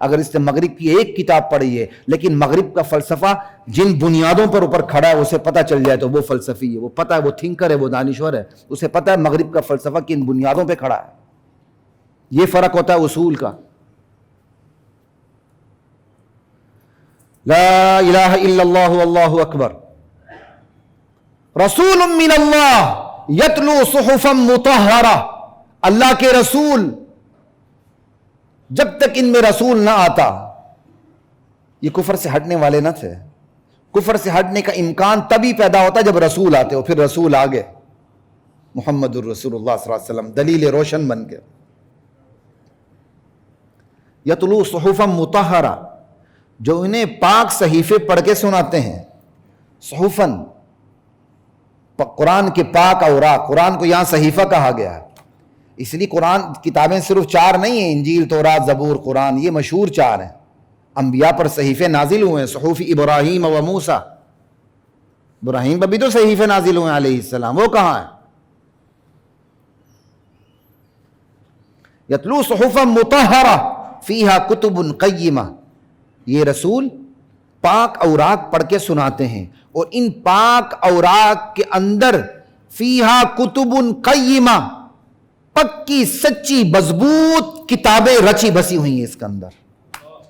اگر اس نے مغرب کی ایک کتاب پڑھی ہے لیکن مغرب کا فلسفہ جن بنیادوں پر اوپر کھڑا ہے اسے پتہ چل جائے تو وہ فلسفی ہے، وہ پتہ ہے، وہ تھنکر ہے، وہ دانشور ہے، اسے پتہ ہے مغرب کا فلسفہ کن بنیادوں پہ کھڑا ہے۔ یہ فرق ہوتا ہے اصول کا۔ لا الہ الا اللہ واللہ اکبر، رسول من اللہ یتلو صحفا مطہرہ، اللہ کے رسول، جب تک ان میں رسول نہ آتا یہ کفر سے ہٹنے والے نہ تھے۔ کفر سے ہٹنے کا امکان تبھی پیدا ہوتا جب رسول آتے ہو، پھر رسول آگے محمد الرسول اللہ صلی اللہ علیہ وسلم دلیل روشن بن کے۔ یتلو صحفا مطہرہ، جو انہیں پاک صحیفے پڑھ کے سناتے ہیں۔ صحفن قرآن کے پاک اوراق، قرآن کو یہاں صحیفہ کہا گیا ہے، اس لیے قرآن کتابیں صرف 4 نہیں ہیں، انجیل، تورات، زبور، قرآن، یہ مشہور 4 ہیں۔ انبیاء پر صحیفے نازل ہوئے ہیں، صحف ابراہیم و موسیٰ، ابراہیم پر بھی تو صحیفے نازل ہوئے ہیں علیہ السلام، وہ کہاں ہیں؟ یتلو صحفا مطہرہ فیہا کتب قیمہ، یہ رسول پاک اوراق پڑھ کے سناتے ہیں، اور ان پاک اوراق کے اندر فیہا کتب قیمہ، پکی سچی مضبوط کتابیں رچی بسی ہوئی ہیں اس کے اندر۔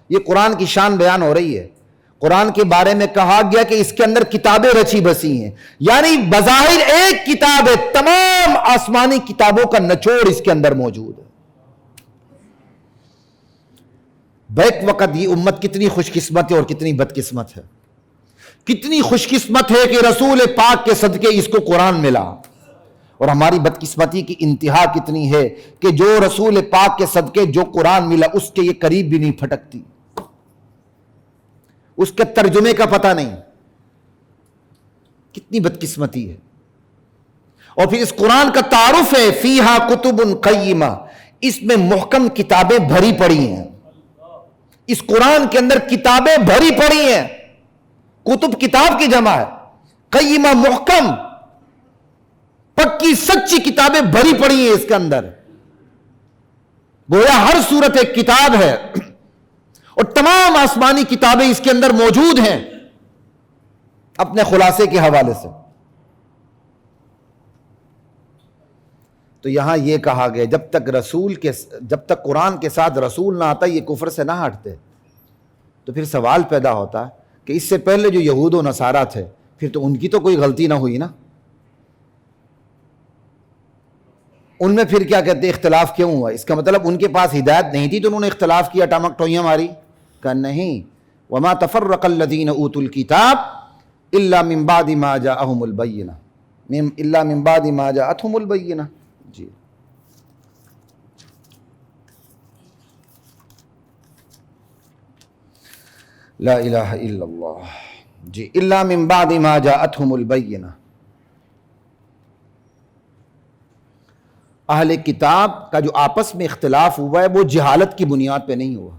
یہ قرآن کی شان بیان ہو رہی ہے۔ قرآن کے بارے میں کہا گیا کہ اس کے اندر کتابیں رچی بسی ہیں، یعنی بظاہر ایک کتاب ہے، تمام آسمانی کتابوں کا نچوڑ اس کے اندر موجود ہے۔ بیک وقت یہ امت کتنی خوش قسمت ہے اور کتنی بد قسمت ہے۔ کتنی خوش قسمت ہے کہ رسول پاک کے صدقے اس کو قرآن ملا، اور ہماری بدقسمتی کی انتہا کتنی ہے کہ جو رسول پاک کے صدقے جو قرآن ملا اس کے یہ قریب بھی نہیں پھٹکتی، اس کے ترجمے کا پتہ نہیں۔ کتنی بدقسمتی ہے۔ اور پھر اس قرآن کا تعارف ہے فیہا کتب قیمہ، اس میں محکم کتابیں بھری پڑی ہیں۔ اس قرآن کے اندر کتابیں بھری پڑی ہیں، کتب کتاب کی جمع ہے، قیمہ محکم پکی سچی کتابیں بھری پڑی ہیں اس کے اندر، گویا ہر صورت ایک کتاب ہے، اور تمام آسمانی کتابیں اس کے اندر موجود ہیں اپنے خلاصے کے حوالے سے۔ تو یہاں یہ کہا گیا جب تک قرآن کے ساتھ رسول نہ آتا یہ کفر سے نہ ہٹتے۔ تو پھر سوال پیدا ہوتا کہ اس سے پہلے جو یہود و نصارہ تھے پھر تو ان کی تو کوئی غلطی نہ ہوئی نا، ان میں پھر کیا کہتے اختلاف کیوں ہوا؟ اس کا مطلب ان کے پاس ہدایت نہیں تھی تو انہوں نے اختلاف کیا، ٹامک ٹوئیاں ماری؟ کہ نہیں، وما تفرق الذین اوتوا الکتاب الا من بعد ما جاءهم البینہ، الا من بعد ما جاءتهم البینہ۔ جی لا الہ الا اللہ، جی الا من بعد ما جاءتهم البینہ۔ اہل کتاب کا جو آپس میں اختلاف ہوا ہے وہ جہالت کی بنیاد پہ نہیں ہوا،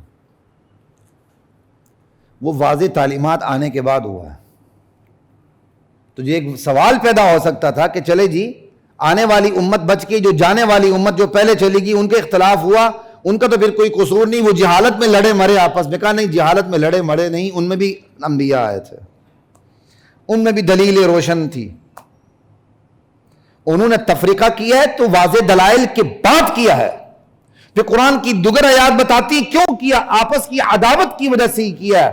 وہ واضح تعلیمات آنے کے بعد ہوا ہے۔ تو یہ ایک سوال پیدا ہو سکتا تھا کہ چلے جی آنے والی امت بچ گئی، جو جانے والی امت جو پہلے چلی گئی ان کے اختلاف ہوا، ان کا تو پھر کوئی قصور نہیں، وہ جہالت میں لڑے مرے آپس میں۔ کہا نہیں، جہالت میں لڑے مرے نہیں، ان میں بھی انبیاء آئے تھے، ان میں بھی دلیل روشن تھی، انہوں نے تفریقہ کیا ہے تو واضح دلائل کے بعد کیا ہے۔ پھر قرآن کی دیگر آیات بتاتی کیوں کیا، آپس کی عداوت کی وجہ سے ہی کیا ہے،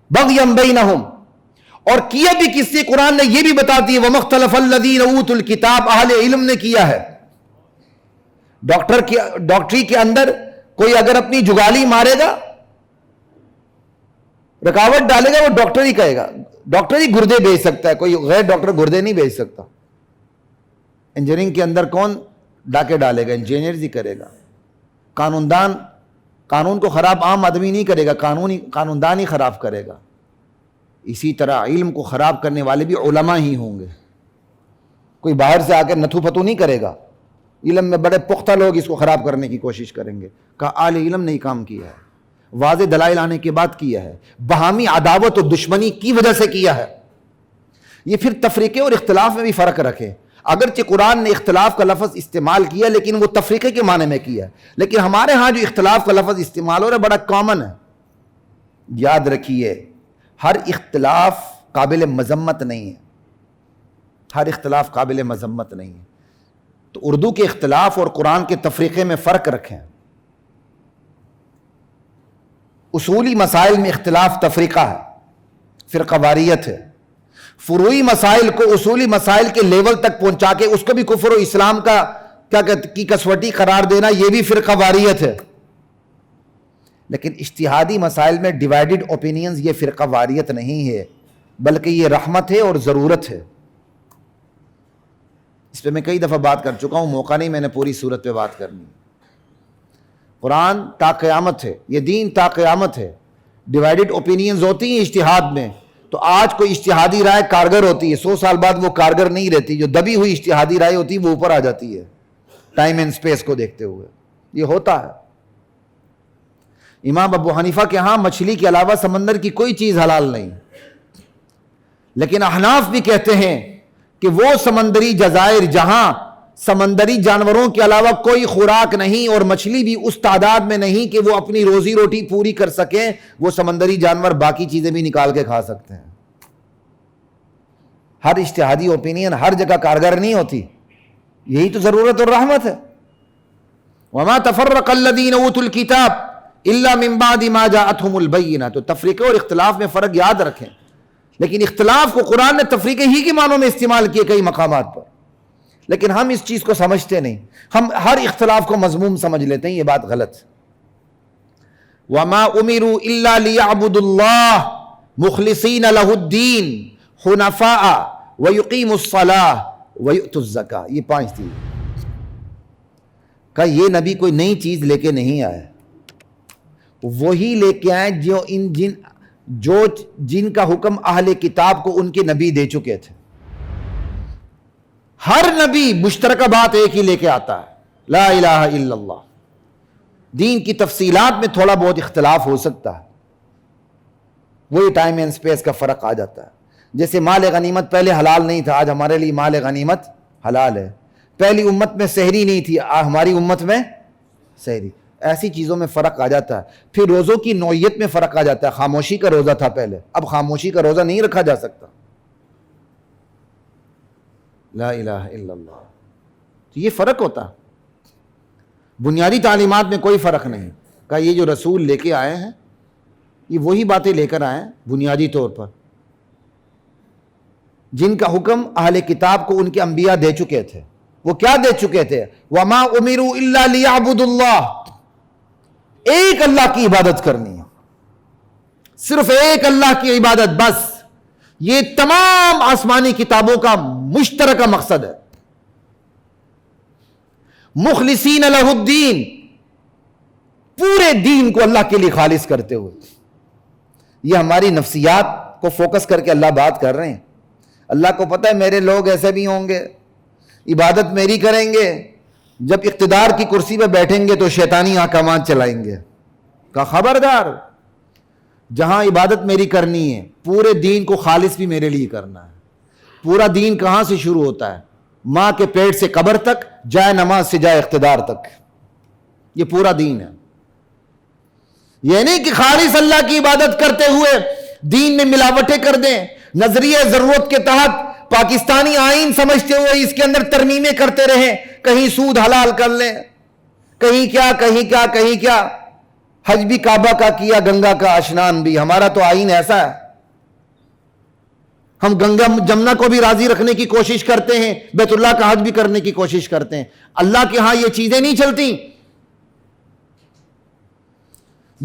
بغیم بینہم، اور کیا بھی کس سے قرآن نے یہ بھی بتاتی ہے وَمَا اخْتَلَفَ الَّذِينَ أُوتُوا الْكِتَابَ، اہل علم نے کیا ہے۔ ڈاکٹری کے اندر کوئی اگر اپنی جگالی مارے گا، رکاوٹ ڈالے گا وہ ڈاکٹر ہی کہے گا. ڈاکٹر ہی گردے بھیج سکتا ہے, کوئی غیر ڈاکٹر گردے نہیں بھیج سکتا. انجینئرنگ کے اندر کون ڈاکے ڈالے گا؟ انجینئر ہی کرے گا. قانون کو خراب عام آدمی نہیں کرے گا, قانوندان ہی خراب کرے گا. اسی طرح علم کو خراب کرنے والے بھی علماء ہی ہوں گے. کوئی باہر سے آ کے نتھو پتو نہیں کرے گا. علم میں بڑے پختہ لوگ اس کو خراب کرنے کی کوشش کریں گے. کہا اہل علم نے کام کیا ہے, واضح دلائل آنے کے بعد کیا ہے, باہمی عداوت و دشمنی کی وجہ سے کیا ہے. یہ پھر تفریقے اور اختلاف میں بھی فرق رکھے. اگرچہ قرآن نے اختلاف کا لفظ استعمال کیا لیکن وہ تفریقے کے معنی میں کیا ہے. لیکن ہمارے ہاں جو اختلاف کا لفظ استعمال ہو رہا ہے بڑا کامن ہے. یاد رکھیے, ہر اختلاف قابل مذمت نہیں ہے. ہر اختلاف قابل مذمت نہیں ہے. تو اردو کے اختلاف اور قرآن کے تفریقے میں فرق رکھیں. اصولی مسائل میں اختلاف تفریقہ ہے, فرقہ واریت ہے. فروعی مسائل کو اصولی مسائل کے لیول تک پہنچا کے اس کو بھی کفر و اسلام کا کی کسوٹی قرار دینا, یہ بھی فرقہ واریت ہے. لیکن اجتہادی مسائل میں ڈیوائیڈڈ اوپینینز یہ فرقہ واریت نہیں ہے, بلکہ یہ رحمت ہے اور ضرورت ہے. اس پہ میں کئی دفعہ بات کر چکا ہوں, موقع نہیں میں نے پوری صورت پہ بات کرنی. قرآن تا قیامت ہے, یہ دین تا قیامت ہے. ڈیوائیڈڈ اوپینینز ہوتی ہیں اجتہاد میں, تو آج کوئی اجتہادی رائے کارگر ہوتی ہے, 100 سال بعد وہ کارگر نہیں رہتی. جو دبی ہوئی اجتہادی رائے ہوتی ہے وہ اوپر آ جاتی ہے ٹائم اینڈ سپیس کو دیکھتے ہوئے. یہ ہوتا ہے. امام ابو حنیفہ کے ہاں مچھلی کے علاوہ سمندر کی کوئی چیز حلال نہیں, لیکن احناف بھی کہتے ہیں کہ وہ سمندری جزائر جہاں سمندری جانوروں کے علاوہ کوئی خوراک نہیں اور مچھلی بھی اس تعداد میں نہیں کہ وہ اپنی روزی روٹی پوری کر سکیں, وہ سمندری جانور باقی چیزیں بھی نکال کے کھا سکتے ہیں. ہر اجتہادی اوپینین ہر جگہ کارگر نہیں ہوتی. یہی تو ضرورت اور رحمت ہے. وما تفرق الذین اوتوا الکتاب الا من بعد ما جاءتهم البینہ. تو تفریقے اور اختلاف میں فرق یاد رکھیں. لیکن اختلاف کو قرآن نے تفریقے ہی کے معنوں میں استعمال کیے کئی مقامات پر, لیکن ہم اس چیز کو سمجھتے نہیں. ہم ہر اختلاف کو مذموم سمجھ لیتے ہیں, یہ بات غلط. وَمَا أُمِرُوا إِلَّا لِيَعْبُدُوا اللَّهَ مُخْلِصِينَ لَهُ الدِّينَ حُنَفَاءَ وَيُقِيمُوا الصَّلَاةَ وَيُؤْتُوا الزَّكَاةَ. یہ 5 چیز. کہ یہ نبی کوئی نئی چیز لے کے نہیں آئے, وہی لے کے آئے جن کا حکم اہل کتاب کو ان کے نبی دے چکے تھے. ہر نبی مشترکہ بات ایک ہی لے کے آتا ہے, لا الہ الا اللہ. دین کی تفصیلات میں تھوڑا بہت اختلاف ہو سکتا ہے, وہی ٹائم اینڈ سپیس کا فرق آ جاتا ہے. جیسے مال غنیمت پہلے حلال نہیں تھا, آج ہمارے لیے مال غنیمت حلال ہے. پہلی امت میں سحری نہیں تھی, ہماری امت میں سحری. ایسی چیزوں میں فرق آ جاتا ہے. پھر روزوں کی نوعیت میں فرق آ جاتا ہے. خاموشی کا روزہ تھا پہلے, اب خاموشی کا روزہ نہیں رکھا جا سکتا. لا الہ الا اللہ. تو یہ فرق ہوتا. بنیادی تعلیمات میں کوئی فرق نہیں. کہ یہ جو رسول لے کے آئے ہیں یہ وہی باتیں لے کر آئے ہیں بنیادی طور پر جن کا حکم اہل کتاب کو ان کے انبیاء دے چکے تھے. وہ کیا دے چکے تھے؟ وَمَا أُمِرُوا إِلَّا لِيَعْبُدُوا اللَّهَ. ایک اللہ کی عبادت کرنی ہے, صرف ایک اللہ کی عبادت بس. یہ تمام آسمانی کتابوں کا مشترکہ مقصد ہے. مخلصین لہ الدین, پورے دین کو اللہ کے لیے خالص کرتے ہوئے. یہ ہماری نفسیات کو فوکس کر کے اللہ بات کر رہے ہیں. اللہ کو پتہ ہے میرے لوگ ایسے بھی ہوں گے, عبادت میری کریں گے, جب اقتدار کی کرسی پہ بیٹھیں گے تو شیطانی احکامات چلائیں گے. کہا خبردار, جہاں عبادت میری کرنی ہے پورے دین کو خالص بھی میرے لیے کرنا ہے. پورا دین کہاں سے شروع ہوتا ہے؟ ماں کے پیٹ سے قبر تک, جائے نماز سے جائے اقتدار تک. یہ پورا دین ہے. یہ نہیں کہ خالص اللہ کی عبادت کرتے ہوئے دین میں ملاوٹیں کر دیں, نظریہ ضرورت کے تحت پاکستانی آئین سمجھتے ہوئے اس کے اندر ترمیمیں کرتے رہیں, کہیں سود حلال کر لیں, کہیں کیا کہیں کیا کہیں کیا. حج بھی کعبہ کا کیا, گنگا کا اشنان بھی. ہمارا تو آئین ایسا ہے, ہم گنگا جمنا کو بھی راضی رکھنے کی کوشش کرتے ہیں, بیت اللہ کا حج بھی کرنے کی کوشش کرتے ہیں. اللہ کے ہاں یہ چیزیں نہیں چلتی.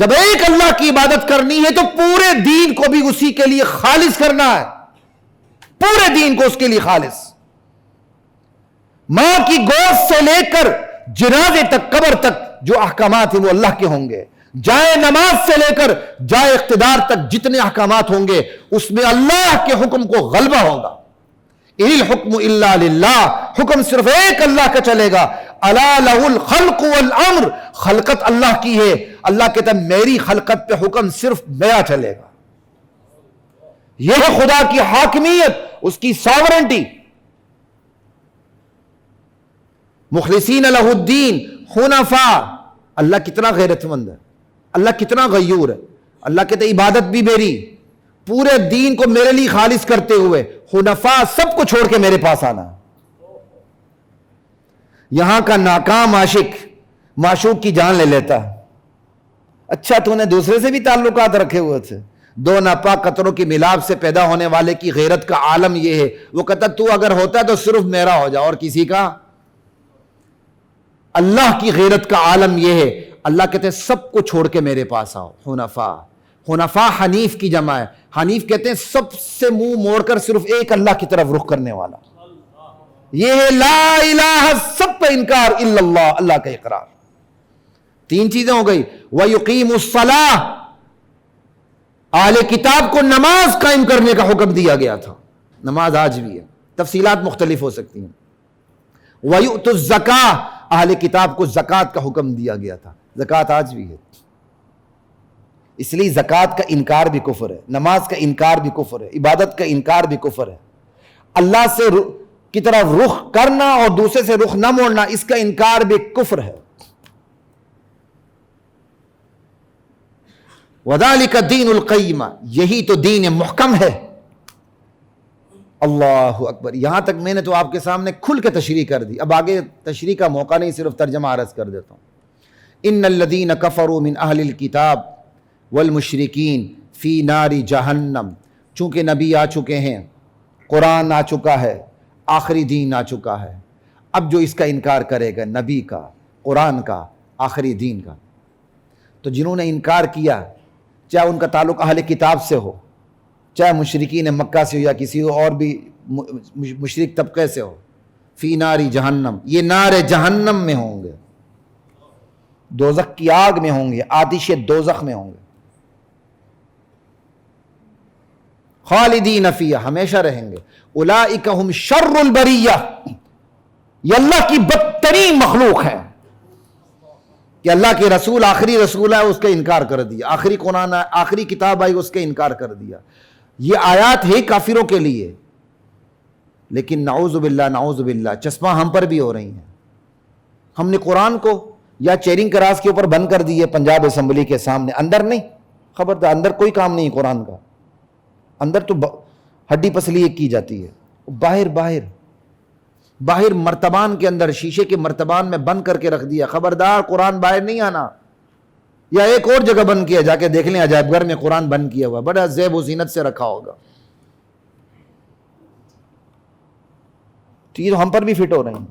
جب ایک اللہ کی عبادت کرنی ہے تو پورے دین کو بھی اسی کے لیے خالص کرنا ہے، پورے دین کو اس کے لیے خالص. ماں کی گود سے لے کر جنازے تک، قبر تک جو احکامات ہیں وہ اللہ کے ہوں گے. جائے نماز سے لے کر جائے اقتدار تک جتنے احکامات ہوں گے اس میں اللہ کے حکم کو غلبہ ہوگا. ان الحکم الا للہ، حکم صرف ایک اللہ کا چلے گا. الا لہ الخلق والامر، خلقت اللہ کی ہے. اللہ کہتا ہے میری خلقت پہ حکم صرف میرا چلے گا. یہ ہے خدا کی حاکمیت، اس کی ساورنٹی. مخلصین لہ الدین حنفاء. اللہ کتنا غیرت مند ہے، اللہ کتنا غیور ہے. اللہ کہتے ہیں عبادت بھی میری، پورے دین کو میرے لیے خالص کرتے ہوئے حنفاء، سب کو چھوڑ کے میرے پاس آنا. یہاں کا ناکام عاشق معشوق کی جان لے لیتا. اچھا تو نے دوسرے سے بھی تعلقات رکھے ہوئے تھے. دو ناپاک قطروں کی ملاپ سے پیدا ہونے والے کی غیرت کا عالم یہ ہے. وہ کہتا تو اگر ہوتا تو صرف میرا ہو جا اور کسی کا. اللہ کی غیرت کا عالم یہ ہے. اللہ کہتے ہیں سب کو چھوڑ کے میرے پاس آؤ. حنفاء، حنفاء حنیف کی جمع ہے. حنیف کہتے ہیں سب سے منہ موڑ کر صرف ایک اللہ کی طرف رخ کرنے والا. یہ ہے لا الہ، سب پہ انکار، الا اللہ، اللہ کا اقرار. تین چیزیں ہو گئی. وَيُقِيمُ الصَّلَاةَ، اہل کتاب کو نماز قائم کرنے کا حکم دیا گیا تھا. نماز آج بھی ہے، تفصیلات مختلف ہو سکتی ہیں. وَيُؤْتُ الزَّكَاةَ، اہل کتاب کو زکوٰۃ کا حکم دیا گیا تھا. زکوٰۃ آج بھی ہے. اس لیے زکوٰۃ کا انکار بھی کفر ہے، نماز کا انکار بھی کفر ہے، عبادت کا انکار بھی کفر ہے. اللہ سے کی طرف رخ کرنا اور دوسرے سے رخ نہ موڑنا، اس کا انکار بھی کفر ہے. وَذَلِكَ الدِّينُ الْقَيِّمَ، یہی تو دین محکم ہے. اللہ اکبر. یہاں تک میں نے تو آپ کے سامنے کھل کے تشریح کر دی، اب آگے تشریح کا موقع نہیں، صرف ترجمہ عرض کر دیتا ہوں. ان الذین کفروا من اہل الکتاب والمشرکین فی نار جہنم. چونکہ نبی آ چکے ہیں، قرآن آ چکا ہے، آخری دین آ چکا ہے. اب جو اس کا انکار کرے گا، نبی کا، قرآن کا، آخری دین کا، تو جنہوں نے انکار کیا، چاہے ان کا تعلق اہل کتاب سے ہو، چاہے مشرکین مکہ سے ہو یا کسی اور بھی مشرک طبقے سے ہو، فی ناری جہنم، یہ نار جہنم میں ہوں گے، دوزخ کی آگ میں ہوں گے، آتش دوزخ میں ہوں گے. خالدین فیہا، ہمیشہ رہیں گے. اولئک ہم شر البریہ، یہ اللہ کی بدترین مخلوق ہے. کہ اللہ کے رسول آخری رسول ہے اس کا انکار کر دیا، آخری قرآن آخری کتاب آئی اس کا انکار کر دیا. یہ آیات ہے کافروں کے لیے، لیکن نعوذ باللہ چشمہ ہم پر بھی ہو رہی ہیں. ہم نے قرآن کو یا چیرنگ کراس کے اوپر بند کر دی ہے پنجاب اسمبلی کے سامنے، اندر نہیں. خبردار، اندر کوئی کام نہیں قرآن کا. اندر تو ہڈی پسلی ایک کی جاتی ہے. باہر مرتبان کے اندر، شیشے کے مرتبان میں بند کر کے رکھ دیا. خبردار قرآن باہر نہیں آنا. یا ایک اور جگہ بند کیا، جا کے دیکھ لیں عجائب گھر میں قرآن بند کیا ہوا، بڑا زیب و زینت سے رکھا ہوگا. تو یہ ہم پر بھی فٹ ہو رہے ہیں.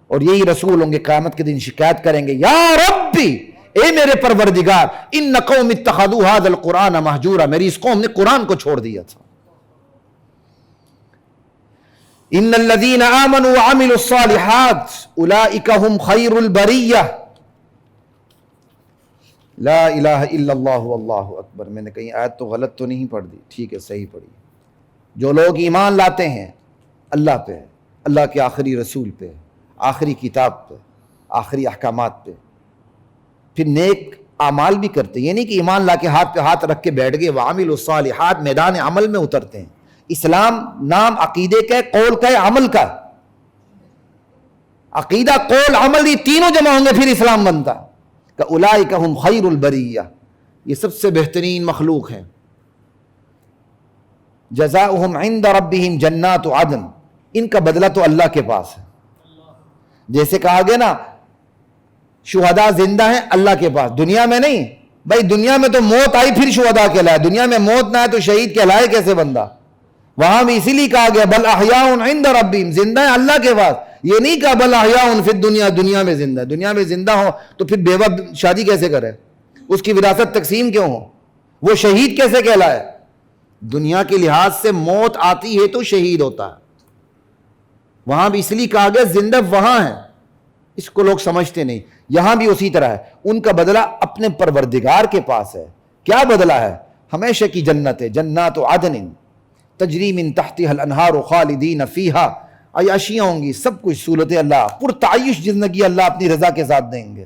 اور یہی رسول ہوں گے قیامت کے دن شکایت کریں گے، یا ربی، اے میرے پروردگار، ان قوم اتخذوا ھذا القرآن مہجورا، میری اس قوم نے قرآن کو چھوڑ دیا تھا. ان الذین آمنوا وعملوا الصالحات اولئک هم خیر البریہ. لا الہ الا اللہ واللہ اکبر. میں نے کہیں آیت تو غلط تو نہیں پڑھ دی؟ ٹھیک ہے، صحیح پڑھی. جو لوگ ایمان لاتے ہیں اللہ پہ، اللہ کے آخری رسول پہ، آخری کتاب پہ، آخری احکامات پہ، پھر نیک اعمال بھی کرتے ہیں. یہ نہیں کہ ایمان لا کے ہاتھ پہ ہاتھ رکھ کے بیٹھ گئے. وعملوا الصالحات، میدان عمل میں اترتے ہیں. اسلام نام عقیدے کا ہے، قول کا ہے، عمل کا. عقیدہ، قول، عمل، یہ تینوں جمع ہوں گے پھر اسلام بنتا. کہ اولئک ہم خیر البریہ، یہ سب سے بہترین مخلوق ہیں. جزاؤہم عند ربہم جنات عدن، ان کا بدلہ تو اللہ کے پاس ہے. جیسے کہا گیا نا شہداء زندہ ہیں اللہ کے پاس، دنیا میں نہیں. بھائی دنیا میں تو موت آئی پھر شہداء کہلائے، دنیا میں موت نہ آئے تو شہید کہلائے کیسے بندہ؟ وہاں بھی اسی لیے کہا گیا بل احیاء عند ربہم، زندہ ہیں اللہ کے پاس. یہ نہیں کہا بل احیاء فی الدنیا، دنیا میں زندہ، دنیا میں زندہ ہو تو پھر بیوہ شادی کیسے کرے، اس کی وراثت تقسیم کیوں ہو، وہ شہید کیسے کہلائے؟ دنیا کے لحاظ سے موت آتی ہے تو شہید ہوتا ہے، وہاں بھی اس لیے کہا گیا زندہ وہاں ہے، اس کو لوگ سمجھتے نہیں، یہاں بھی اسی طرح ہے، ان کا بدلہ اپنے پروردگار کے پاس ہے۔ کیا بدلہ ہے؟ ہمیشہ کی جنت ہے، جنات عدن تجری من تحتها الانہار خالدین فیہا، عیاشیاں ہوں گی، سب کچھ سہولت اللہ، پرتعیش زندگی اللہ اپنی رضا کے ساتھ دیں گے،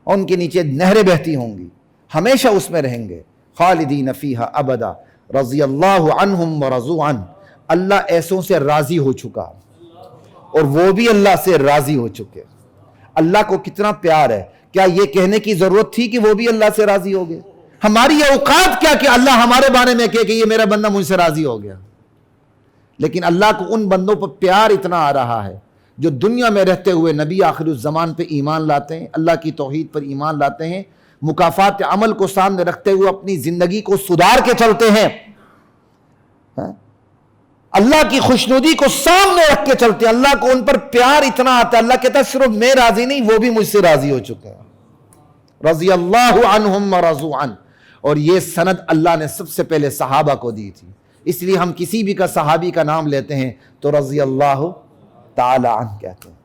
اور ان کے نیچے نہریں بہتی ہوں گی، ہمیشہ اس میں رہیں گے، خالدین فیہا ابدا، رضی اللہ عنہم ورضوا عنہ، اللہ ایسوں سے راضی ہو چکا اور وہ بھی اللہ سے راضی ہو چکے۔ اللہ کو کتنا پیار ہے، کیا یہ کہنے کی ضرورت تھی کہ وہ بھی اللہ سے راضی ہو گئے؟ ہماری یہ اوقات کیا کہ اللہ ہمارے بارے میں کہے کہ یہ میرا بندہ مجھ سے راضی ہو گیا، لیکن اللہ کو ان بندوں پر پیار اتنا آ رہا ہے جو دنیا میں رہتے ہوئے نبی آخر الزمان پہ ایمان لاتے ہیں، اللہ کی توحید پر ایمان لاتے ہیں، مکافات عمل کو سامنے رکھتے ہوئے اپنی زندگی کو سدھار کے چلتے ہیں، اللہ کی خوشنودی کو سامنے رکھ کے چلتے ہیں، اللہ کو ان پر پیار اتنا آتا ہے، اللہ کہتا ہے صرف میں راضی نہیں، وہ بھی مجھ سے راضی ہو چکے ہیں، رضی اللہ عنہم ورضوا عنہ۔ اور یہ سند اللہ نے سب سے پہلے صحابہ کو دی تھی، اس لیے ہم کسی بھی کا صحابی کا نام لیتے ہیں تو رضی اللہ تعالی عنہ کہتے ہیں۔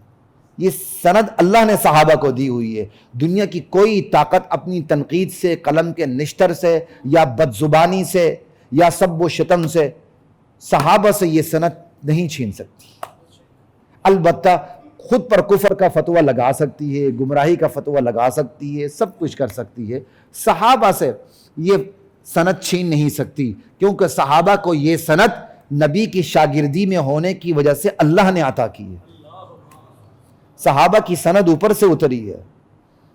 یہ سند اللہ نے صحابہ کو دی ہوئی ہے، دنیا کی کوئی طاقت اپنی تنقید سے، قلم کے نشتر سے، یا بد زبانی سے، یا سب و شتم سے صحابہ سے یہ سند نہیں چھین سکتی۔ البتہ خود پر کفر کا فتویٰ لگا سکتی ہے، گمراہی کا فتویٰ لگا سکتی ہے، سب کچھ کر سکتی ہے، صحابہ سے یہ سند چھین نہیں سکتی، کیونکہ صحابہ کو یہ سند نبی کی شاگردی میں ہونے کی وجہ سے اللہ نے عطا کی ہے۔ صحابہ کی سند اوپر سے اتری ہے،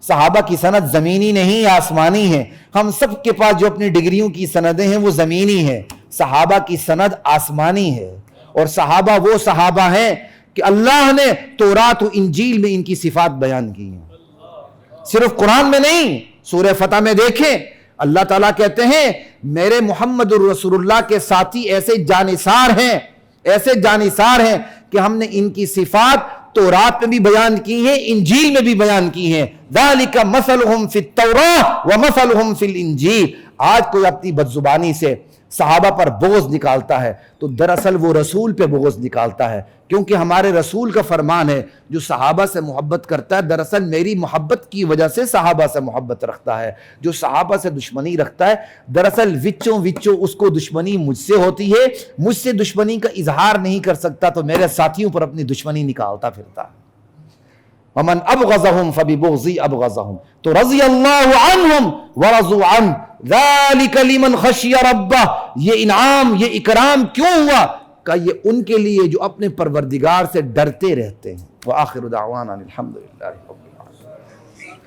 صحابہ کی سند زمینی نہیں آسمانی ہے۔ ہم سب کے پاس جو اپنی ڈگریوں کی سندیں ہیں وہ زمینی ہیں، صحابہ کی سند آسمانی ہے، اور صحابہ وہ صحابہ ہیں کہ اللہ نے تورات و انجیل میں ان کی صفات بیان کی ہیں، صرف قرآن میں نہیں۔ سورہ فتح میں دیکھیں اللہ تعالیٰ کہتے ہیں میرے محمد الرسول اللہ کے ساتھی ایسے جانثار ہیں، ایسے جانثار ہیں کہ ہم نے ان کی صفات تورات میں بھی بیان کی ہیں، انجیل میں بھی بیان کی ہیں۔ ذالک مثلہم فی التوراۃ ومثلہم فی الانجیل۔ آج کوئی اپنی بدزبانی سے صحابہ پر بغض نکالتا ہے تو دراصل وہ رسول پہ بغض نکالتا ہے، کیونکہ ہمارے رسول کا فرمان ہے جو صحابہ سے محبت کرتا ہے دراصل میری محبت کی وجہ سے صحابہ سے محبت رکھتا ہے، جو صحابہ سے دشمنی رکھتا ہے دراصل وچوں اس کو دشمنی مجھ سے ہوتی ہے، مجھ سے دشمنی کا اظہار نہیں کر سکتا تو میرے ساتھیوں پر اپنی دشمنی نکالتا پھرتا ہے۔ ومن ابغضهم فببغضی ابغضهم، تو رضی اللہ عنہم ورضوا عنہ، ذالک لمن خشی ربہ، یہ انعام یہ اکرام کیوں ہوا کہ یہ ان کے لیے جو اپنے پروردگار سے ڈرتے رہتے ہیں۔ وآخر دعوانا الحمدللہ رب العالمین۔